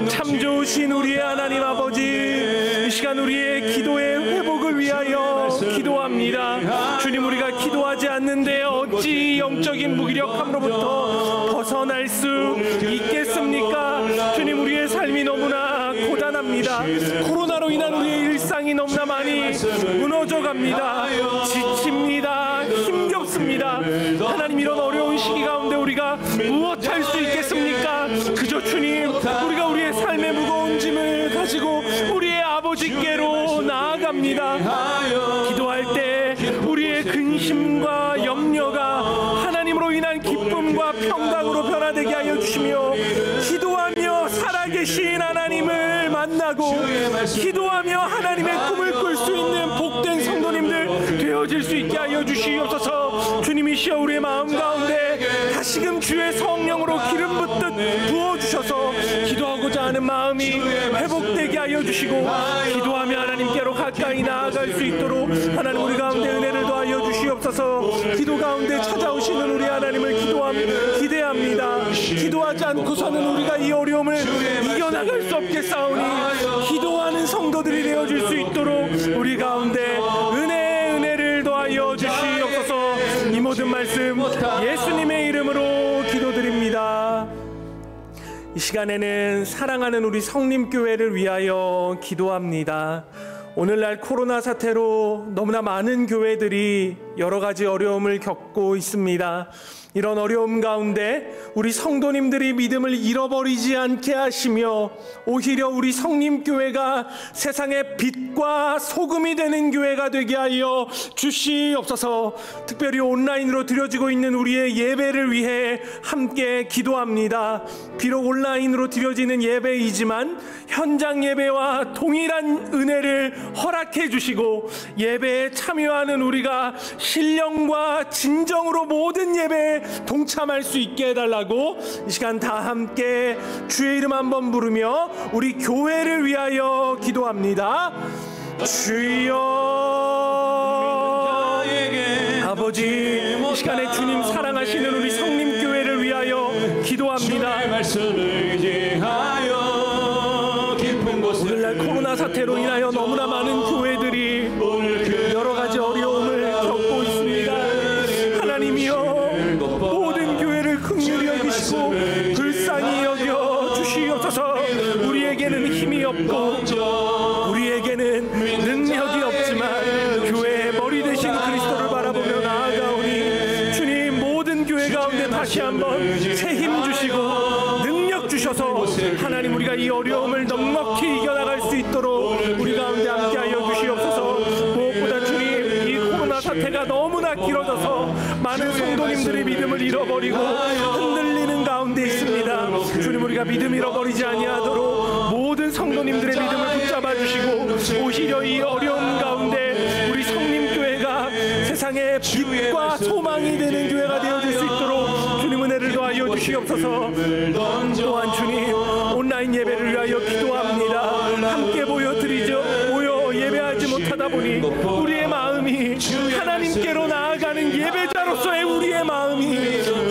참 좋으신 우리의 하나님 아버지, 이 시간 우리의 기도의 회복을 위하여 기도합니다. 주님, 우리가 기도하지 않는데 어찌 영적인 무기력함으로부터 벗어날 수 있겠습니까? 주님, 우리의 삶이 너무나 고단합니다. 코로나로 인한 우리의 일상이 너무나 많이 무너져 갑니다. 지칩니다. 힘겹습니다. 하나님, 이런 어려운 시기 가운데 우리가 무엇 할 수 있겠습니까? 그저 주님, 우리가 우리의 삶의 무거운 짐을 가지고 우리의 아버지께로 나아갑니다. 기도할 때 우리의 근심과 염려가 하나님으로 인한 기쁨과 평강으로 변화되게 하여 주시며, 기도하며 살아계신 하나님을 만나고 기도하며 하나님의 꿈을 꿀 수 있는 복된 성도님들 되어질 수 있게 하여 주시옵소서. 주님이시여, 우리의 마음 가운데 다시금 주의 성령으로 기름 붓듯 부어주셔서 기도하고자 하는 마음이 회복되게 하여 주시고, 기도하며 하나님께로 가까이 나아갈 수 있도록 하나님 우리 가운데 은혜를 더하여 주시옵소서. 기도 가운데 찾아오시는 우리 하나님을 기대합니다. 기도하지 않고서는 우리가 이 어려움을 이겨나갈 수 없겠사오니, 기도하는 성도들이 되어줄 수 있도록 우리 가운데 은혜를 더하여 주시옵소서. 이 모든 말씀 예수님의 이름으로 기도드립니다. 이 시간에는 사랑하는 우리 성림교회를 위하여 기도합니다. 오늘날 코로나 사태로 너무나 많은 교회들이 여러 가지 어려움을 겪고 있습니다. 이런 어려움 가운데 우리 성도님들이 믿음을 잃어버리지 않게 하시며, 오히려 우리 성림교회가 세상의 빛과 소금이 되는 교회가 되게 하여 주시옵소서. 특별히 온라인으로 드려지고 있는 우리의 예배를 위해 함께 기도합니다. 비록 온라인으로 드려지는 예배이지만 현장 예배와 동일한 은혜를 허락해 주시고, 예배에 참여하는 우리가 신령과 진정으로 모든 예배에 동참할 수 있게 해달라고 이 시간 다 함께 주의 이름 한번 부르며 우리 교회를 위하여 기도합니다. 주여, 아버지, 이 시간에 주님 사랑하시는 우리 성림교회를 위하여 기도합니다. 오늘날 코로나 코로나 사태로 인하여 너무나 많은 교회들이 여러 가지 어려움을 겪고 있습니다. 하나님이여, 모든 교회를 긍휼히 여기시고 불쌍히 여겨 주시옵소서. 우리에게는 힘이 없고 우리에게는 능력이 없지만 교회의 머리 되신 그리스도를 바라보며 나아가오니 주님, 모든 교회 가운데 다시 한번 새 힘 주시고 능력 주셔서 하나님, 우리가 이 어려움을 넉넉히 이겨나갈 수 있도록 우리 가운데 함께하여 주시옵소서. 무엇보다 주님, 이 코로나 사태가 너무나 길어져서 많은 성도님들의 믿음을 잃어버리고 흔들리는 가운데 있습니다. 주님, 우리가 믿음 잃어버리지 아니하도록 모든 성도님들의 믿음을 붙잡아 주시고, 오히려 이 어려운 가운데 우리 성림교회가 세상의 빛과 소망이 되는 교회가 되어질 수 있도록 주님 은혜를 더하여 주시옵소서. 또한 주님, 온라인 예배를 위하여 기도합니다. 함께 모여 예배하지 못하다 보니 우리의 마음이 하나님께로 나아가는 예배자로서의 우리의 마음이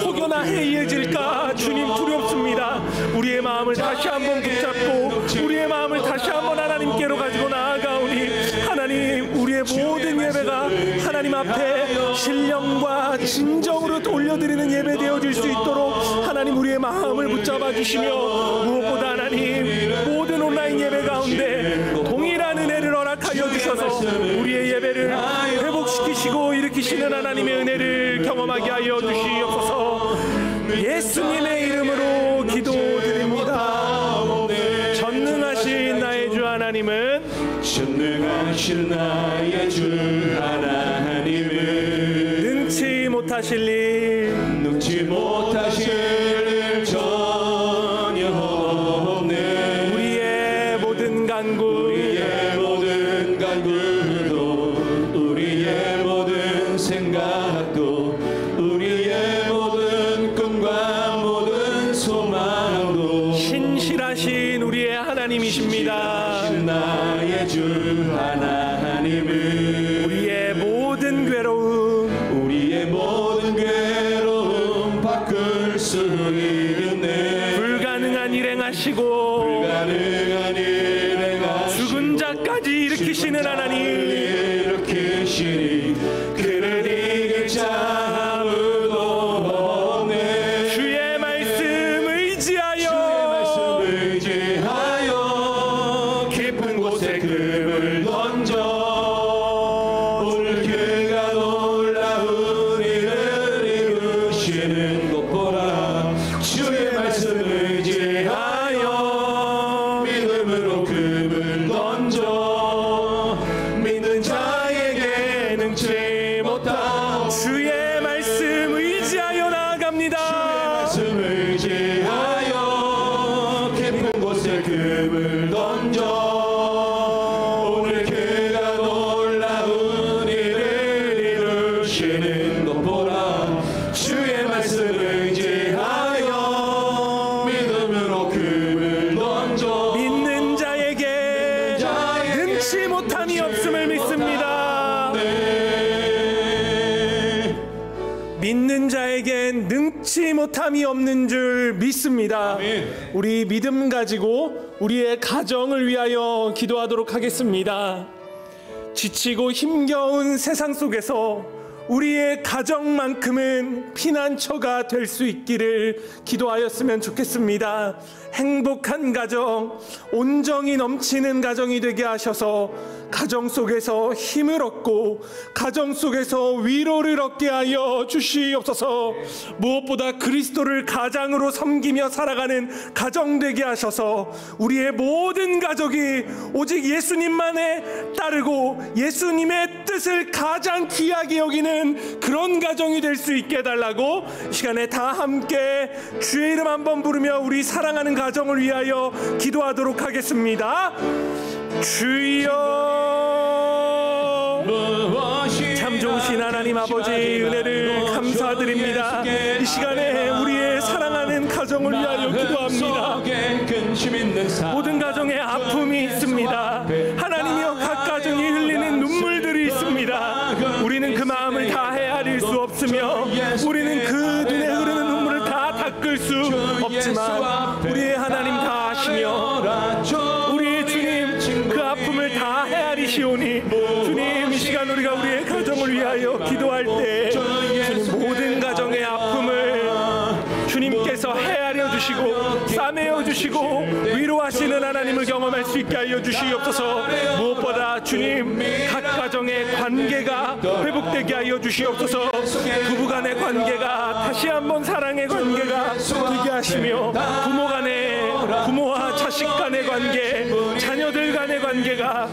혹여나 해이해질까 주님 두렵습니다. 우리의 마음을 다시 한번 붙잡고 우리의 마음을 다시 한번 하나님께로 가지고 나아가오니 하나님, 우리의 모든 예배가 하나님 앞에 신령과 진정으로 올려드리는 예배 되어질 수 있도록 하나님, 우리의 마음을 붙잡아 주시며, 무엇보다 하나님, 모든 온라인 예배 가운데 동일한 은혜를 허락하여 주셔서 우리의 예배를 회복시키시고 일으키시는 하나님의 은혜를 경험하게 하여 주시옵소서. 예수님의 이름으로 기도드립니다. 전능하신 나의 주 하나님은, 전능하신 나의 주 하나님은 능치 못하실 일 전혀 없네. 우리의 모든 간구도 우리의 모든 생각도 우리의 모든 꿈과 모든 소망도 신실하신 우리의 하나님이십니다. 나의 주 하나님은 우리의 모든 괴로움 바꿀 수 있네. 불가능한 일 행하시고 죽은 자까지 일으키시는 하나님, 그를 이길 자 아무도 없네. 주의 말씀 의지하여 깊은 곳에 금을 던져 오늘 그가 놀라운 일을 이루시는 것 보라. 주의 말씀 의지하여 믿음으로 금을 던져 믿는 자에게 능치 못한 주의 말씀 의지하여 나아갑니다. 말씀 의지하여 깊은 곳에 금을 던져 오늘 그가 놀라운 일을 이루시는 것 보라. 주의 말씀 의지하여 믿음으로 금을 던져 믿는 자에게 능치 못함이 없음을 믿습니다. 믿는 자에겐 능치 못함이 없는 줄 믿습니다. 우리 믿음 가지고 우리의 가정을 위하여 기도하도록 하겠습니다. 지치고 힘겨운 세상 속에서 우리의 가정만큼은 피난처가 될 수 있기를 기도하였으면 좋겠습니다. 행복한 가정, 온정이 넘치는 가정이 되게 하셔서 가정 속에서 힘을 얻고 가정 속에서 위로를 얻게 하여 주시옵소서. 무엇보다 그리스도를 가장으로 섬기며 살아가는 가정 되게 하셔서 우리의 모든 가족이 오직 예수님만에 따르고 예수님의 뜻을 가장 귀하게 여기는 그런 가정이 될 수 있게 해달라고 이 시간에 다 함께 주의 이름 한번 부르며 우리 사랑하는 가정을 위하여 기도하도록 하겠습니다. 주여, 참 좋으신 하나님 아버지 은혜를 감사드립니다. 이 시간에 우리의 사랑하는 가정을 위하여 기도합니다. 모든 가정에 아픔이 있습니다. 하나님이여, 각 가정이 흘리는 눈물들이 있습니다. 우리는 그 마음을 다 헤아릴 수 없으며 우리는 그 눈에 흐르는 눈물을 다 닦을 수 없지만 우리의 하나님 다 아시며 우리의 주님 그 아픔 기도할 때 주님 모든 가정의 아픔을 주님께서 헤아려 주시고 싸매어 주시고 위로하시는 하나님을 경험할 수 있게 하여 주시옵소서. 무엇보다 주님 각 가정의 관계가 회복되게 하여 주시옵소서. 부부간의 관계가 다시 한번 사랑의 관계가 되게 하시며 부모와 자식 간의 관계, 자녀들 간의 관계가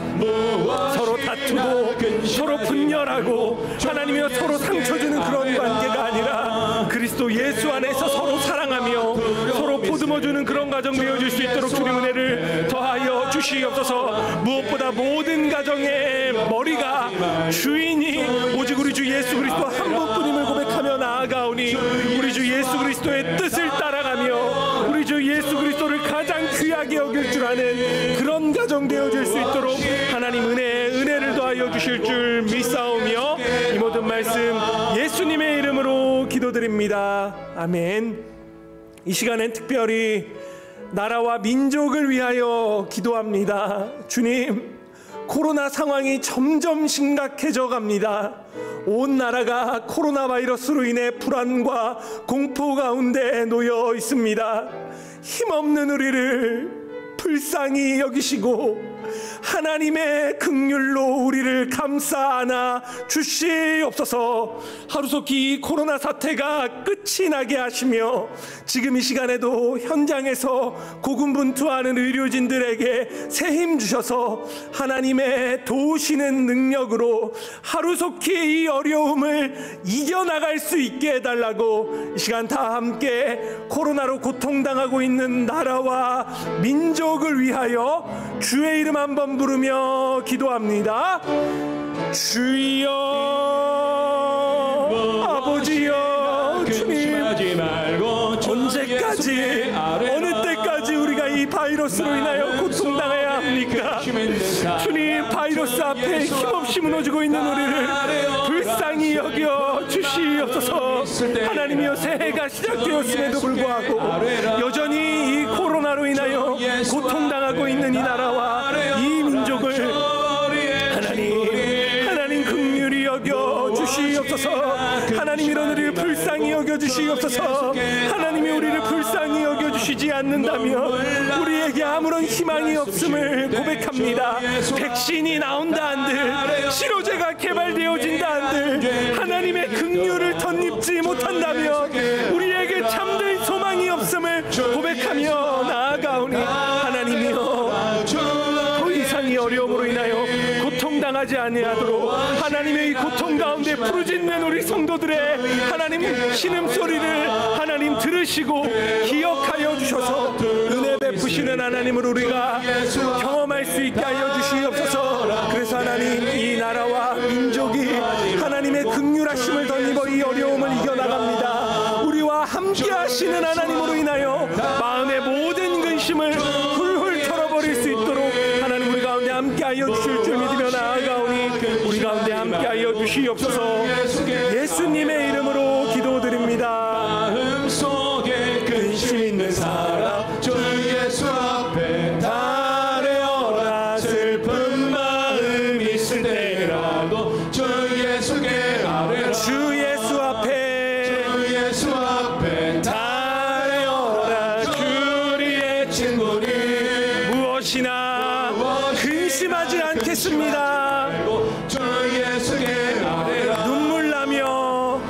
서로 다투고 서로 분열하고 하나님이여 서로 상처 주는 그런 관계가 아니라 그리스도 예수 안에서 서로 사랑하며 서로 보듬어주는 그런 가정 되어질 수 있도록 주님 은혜를 더하여 주시옵소서. 무엇보다 모든 가정의 머리가 주인이 오직 우리 주 예수 그리스도 한 분뿐임을 고백하며 나아가오니 우리 주 예수 그리스도의 뜻을 따라가며 우리 주 예수 그리스도를 가장 귀하게 여길 줄 아는 그런 가정 되어질 수 있도록 하나님 은혜를 더하여 주실 줄 믿사오며 이 모든 말씀 예수님의 이름으로 기도드립니다. 아멘. 이 시간엔 특별히 나라와 민족을 위하여 기도합니다. 주님, 코로나 상황이 점점 심각해져 갑니다. 온 나라가 코로나 바이러스로 인해 불안과 공포 가운데 놓여 있습니다. 힘없는 우리를 불쌍히 여기시고 하나님의 긍휼로 우리를 감싸 안아 주시옵소서. 하루속히 이 코로나 사태가 끝이 나게 하시며 지금 이 시간에도 현장에서 고군분투하는 의료진들에게 새 힘 주셔서 하나님의 도우시는 능력으로 하루속히 이 어려움을 이겨나갈 수 있게 해달라고 이 시간 다 함께 코로나로 고통당하고 있는 나라와 민족을 위하여 주의 이름 한번 부르며 기도합니다. 주여, 아버지여, 주님, 언제까지 어느 때까지 우리가 이 바이러스로 인하여 고통당해야 합니까? 주님, 바이러스 앞에 힘없이 무너지고 있는 우리를 불쌍히 여겨 주시옵소서. 하나님이여, 새해가 시작되었음에도 불구하고 여전히 이 코로나로 인하여 고통당하고 있는 이 나라와 이 민족을 하나님 긍휼히 여겨 주시옵소서. 하나님 이런 우리를 불쌍히 여겨 주시옵소서. 하나님이 우리를 불쌍히 여겨 주시지 않는다면 우리에게 아무런 희망이 없음을 고백합니다. 백신이 나온다 한들, 치료제가 개발되어진다 한들 하나님의 긍휼을 덧입지 못한다면 우리에게 참된 소망이 없음을 고백하며 나아가오니 하나님이여, 더 이상 이 어려움으로 인하여 고통당하지 아니하도록 하나님의 이 고통 가운데 부르짖는 우리 성도들의 하나님 신음소리를 하나님 들으시고 기억하여 주셔서 은혜 베푸시는 하나님을 우리가 경험할 수 있게 하여 주시옵소서. 그래서 하나님, 이 나라와 민족이 하나님의 긍휼하심을 덧입어 이 어려움을 이겨나갑니다. 우리와 함께 하시는 하나님으로 인하여 마음의 모든 근심을 훌훌 털어버릴 수 있도록 하나님 우리 가운데 함께 하여 주실 줄 믿으며 나아가오니 우리 가운데 함께 하여 주시옵소서. 예수님의 이름으로 기도드립니다. 마음속에 근심 있는 사람 주 예수 앞에 달려라. 슬픈 마음 있을 때라도 주 예수께 아뢰라. 주 예수 앞에 달려라. 주리의 친구니 무엇이나 근심하지 않겠습니다. 주 예수께 아뢰라. 눈물 나며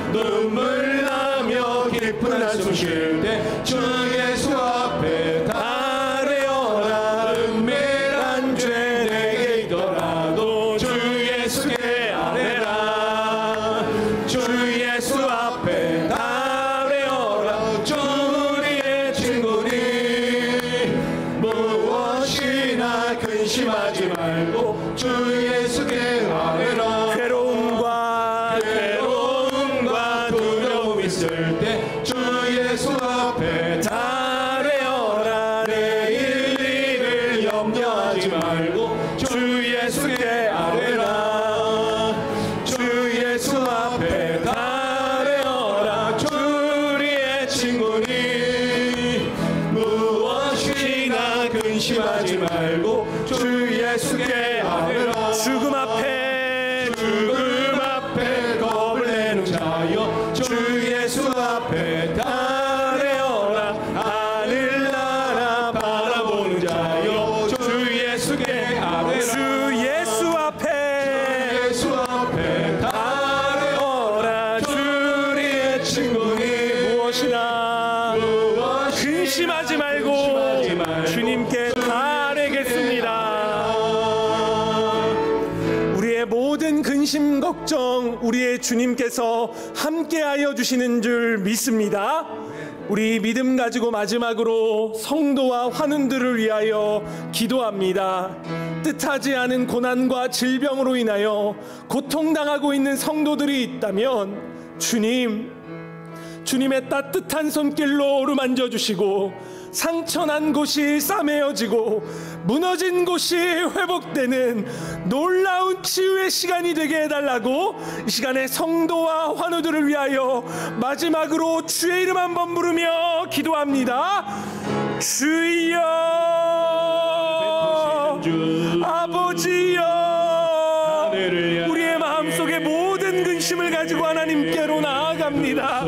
기쁜 한숨 쉴 때 주 예수 앞에 달려라. 은밀한 죄 내게 있더라도 주 예수께 아뢰라. 주 예수 앞에 달려라. 주 우리의 친구니 무엇이나 근심하지 말고 주 예수께 아뢰라. 괴로움과 두려움 있을 때 주 예수 앞에 달려라. 내일 일을 염려하지 말고 주 예수께 아뢰라. 주 예수 앞에 달려라. 주 우리의 친구니 무엇이나 근심하지 말고 주 예수께 아뢰라. 죽음 앞에 겁을 무엇이나 근심하지 말고 주님께 다 아뢰겠습니다. 우리의 모든 근심 걱정 우리의 주님께서 함께하여 주시는 줄 믿습니다. 우리 믿음 가지고 마지막으로 성도와 환우들을 위하여 기도합니다. 뜻하지 않은 고난과 질병으로 인하여 고통당하고 있는 성도들이 있다면 주님의 따뜻한 손길로 어루만져 주시고 상처난 곳이 싸매어지고 무너진 곳이 회복되는 놀라운 치유의 시간이 되게 해달라고 이 시간에 성도와 환우들을 위하여 마지막으로 주의 이름 한번 부르며 기도합니다. 주여, 아버지여, 우리의 마음속에 모든 근심을 가지고 하나님께로 나아갑니다.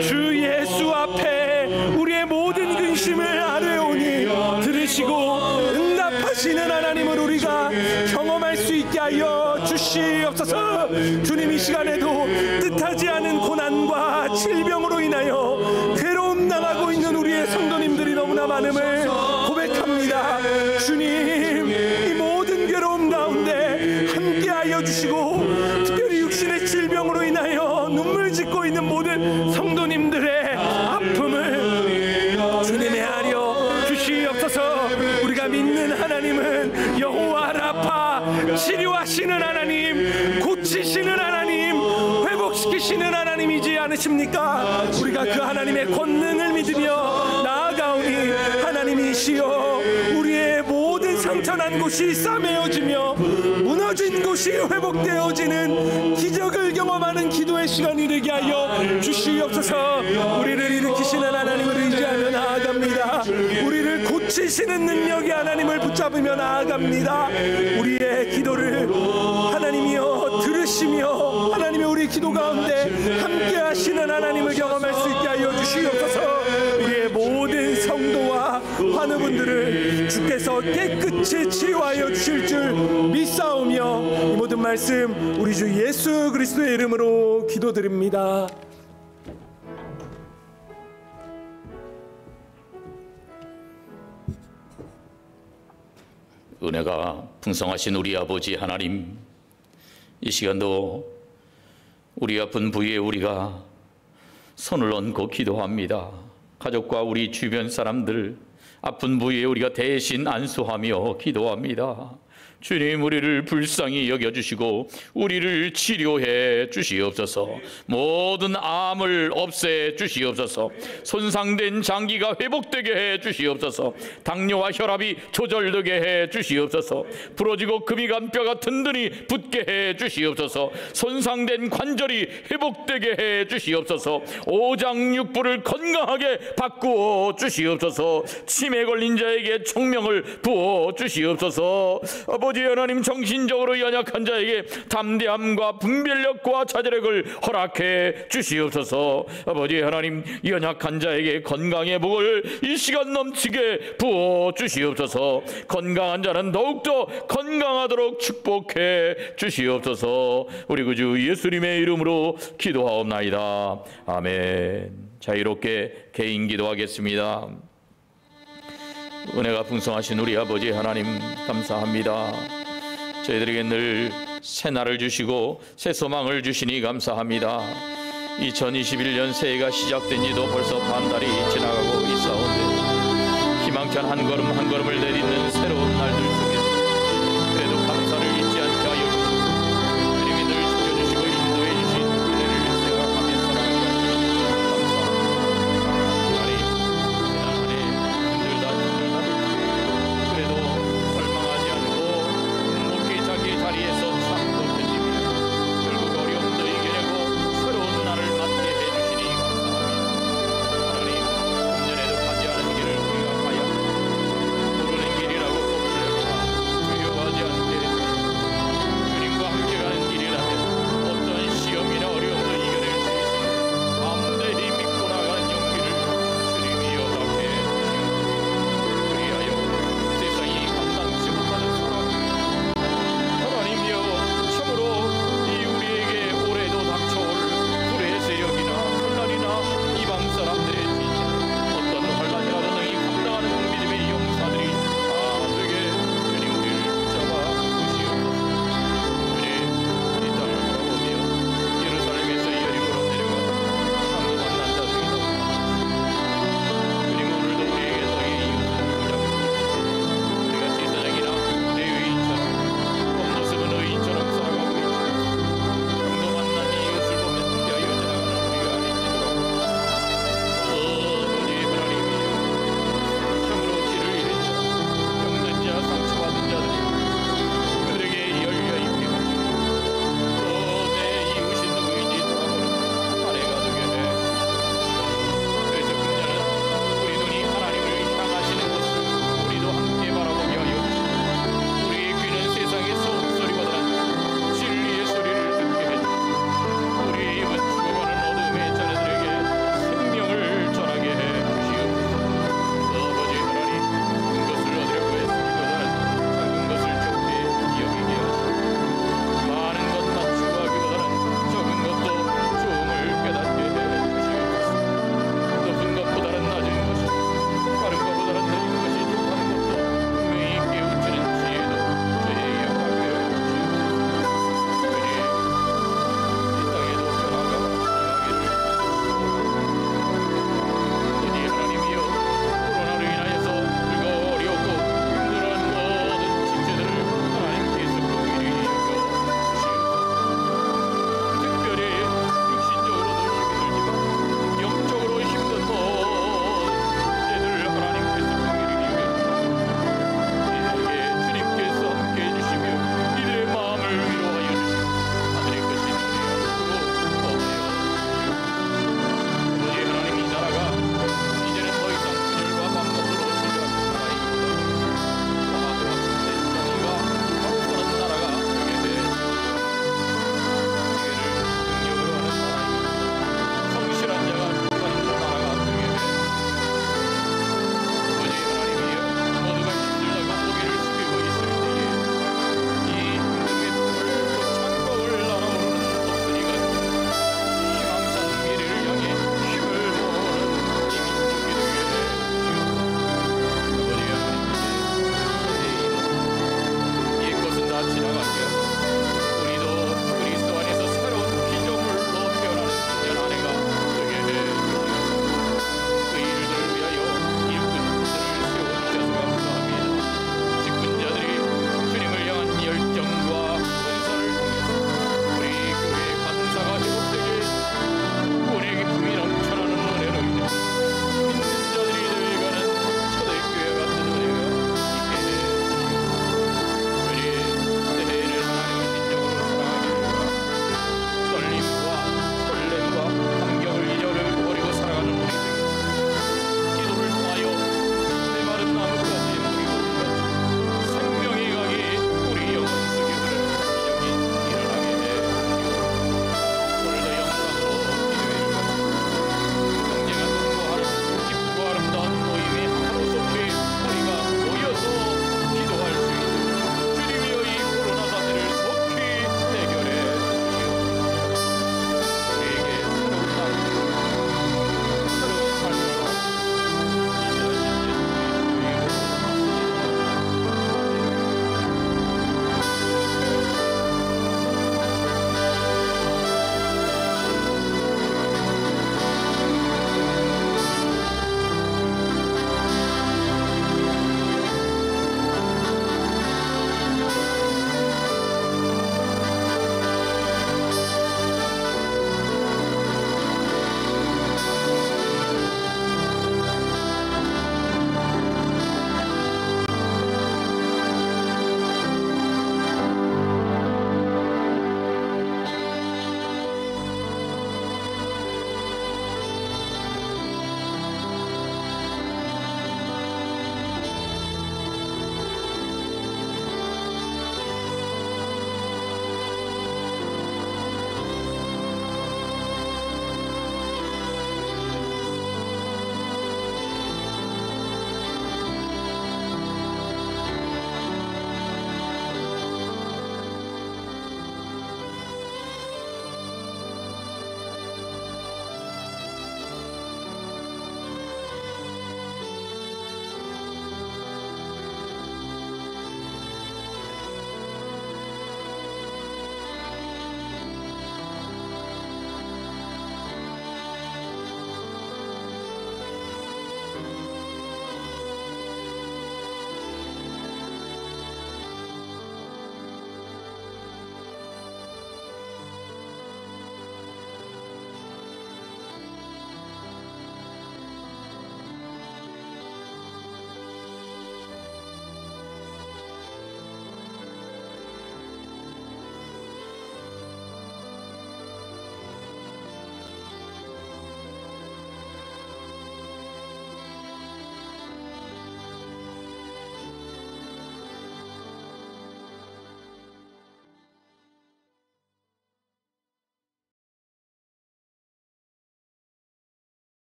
주 예수 앞에 우리의 모든 근심을 아뢰오니 들으시고 응답하시는 하나님을 우리가 경험할 수 있게 하여 주시옵소서. 주님, 이 시간에도 뜻하지 않은 고난과 질병으로 인하여 괴로움 당하고 있는 우리의 성도님들이 너무나 많음을 고백합니다. 주님, 이 모든 괴로움 가운데 함께하여 주시고 특별히 육신의 질병으로 인하여 눈물 짓고 있는 모든 성도님들의 아픔을 주님 헤아려 주시옵소서. 우리가 믿는 하나님은 여호와 라파, 치료하시는 하나님, 고치시는 하나님, 회복시키시는 하나님이지 않으십니까? 우리가 그 하나님의 권능을 믿으며 나아가오니 하나님이시여, 우리의 모든 상처난 곳이 싸매어지며 무너진 곳이 회복되어지는 기적을 경험하는 기도의 시간이 되게 하여 주시옵소서. 우리를 일으키시는 하나님을 의지하며 나아갑니다. 우리를 고치시는 능력의 하나님을 붙잡으며 나아갑니다. 우리의 기도를 하나님이여 들으시며 하나님이 우리 기도 가운데 함께 하시는 하나님을 경험할 수 있게 하여 주시옵소서. 우리의 모든 성도와 환우분들을 주께서 깨끗이 치유하여 주실 줄 믿사오며 이 모든 말씀 우리 주 예수 그리스도의 이름으로 기도드립니다. 은혜가 풍성하신 우리 아버지 하나님, 이 시간도 우리 아픈 부위에 우리가 손을 얹고 기도합니다. 가족과 우리 주변 사람들 아픈 부위에 우리가 대신 안수하며 기도합니다. 주님, 우리를 불쌍히 여겨주시고 우리를 치료해 주시옵소서. 모든 암을 없애 주시옵소서. 손상된 장기가 회복되게 해 주시옵소서. 당뇨와 혈압이 조절되게 해 주시옵소서. 부러지고 금이 간 뼈가 든든히 붙게 해 주시옵소서. 손상된 관절이 회복되게 해 주시옵소서. 오장육부를 건강하게 바꾸어 주시옵소서. 치매 걸린 자에게 총명을 부어 주시옵소서. 아버지 하나님, 정신적으로 연약한 자에게 담대함과 분별력과 자제력을 허락해 주시옵소서. 아버지 하나님, 연약한 자에게 건강의 복을 이 시간 넘치게 부어 주시옵소서. 건강한 자는 더욱더 건강하도록 축복해 주시옵소서. 우리 구주 예수님의 이름으로 기도하옵나이다. 아멘. 자유롭게 개인 기도하겠습니다. 은혜가 풍성하신 우리 아버지 하나님, 감사합니다. 저희들에게 늘 새날을 주시고 새 소망을 주시니 감사합니다. 2021년 새해가 시작된 지도 벌써 반달이 지나가고 있사온데 희망찬 한 걸음 한 걸음을 내딛는 새로운 날들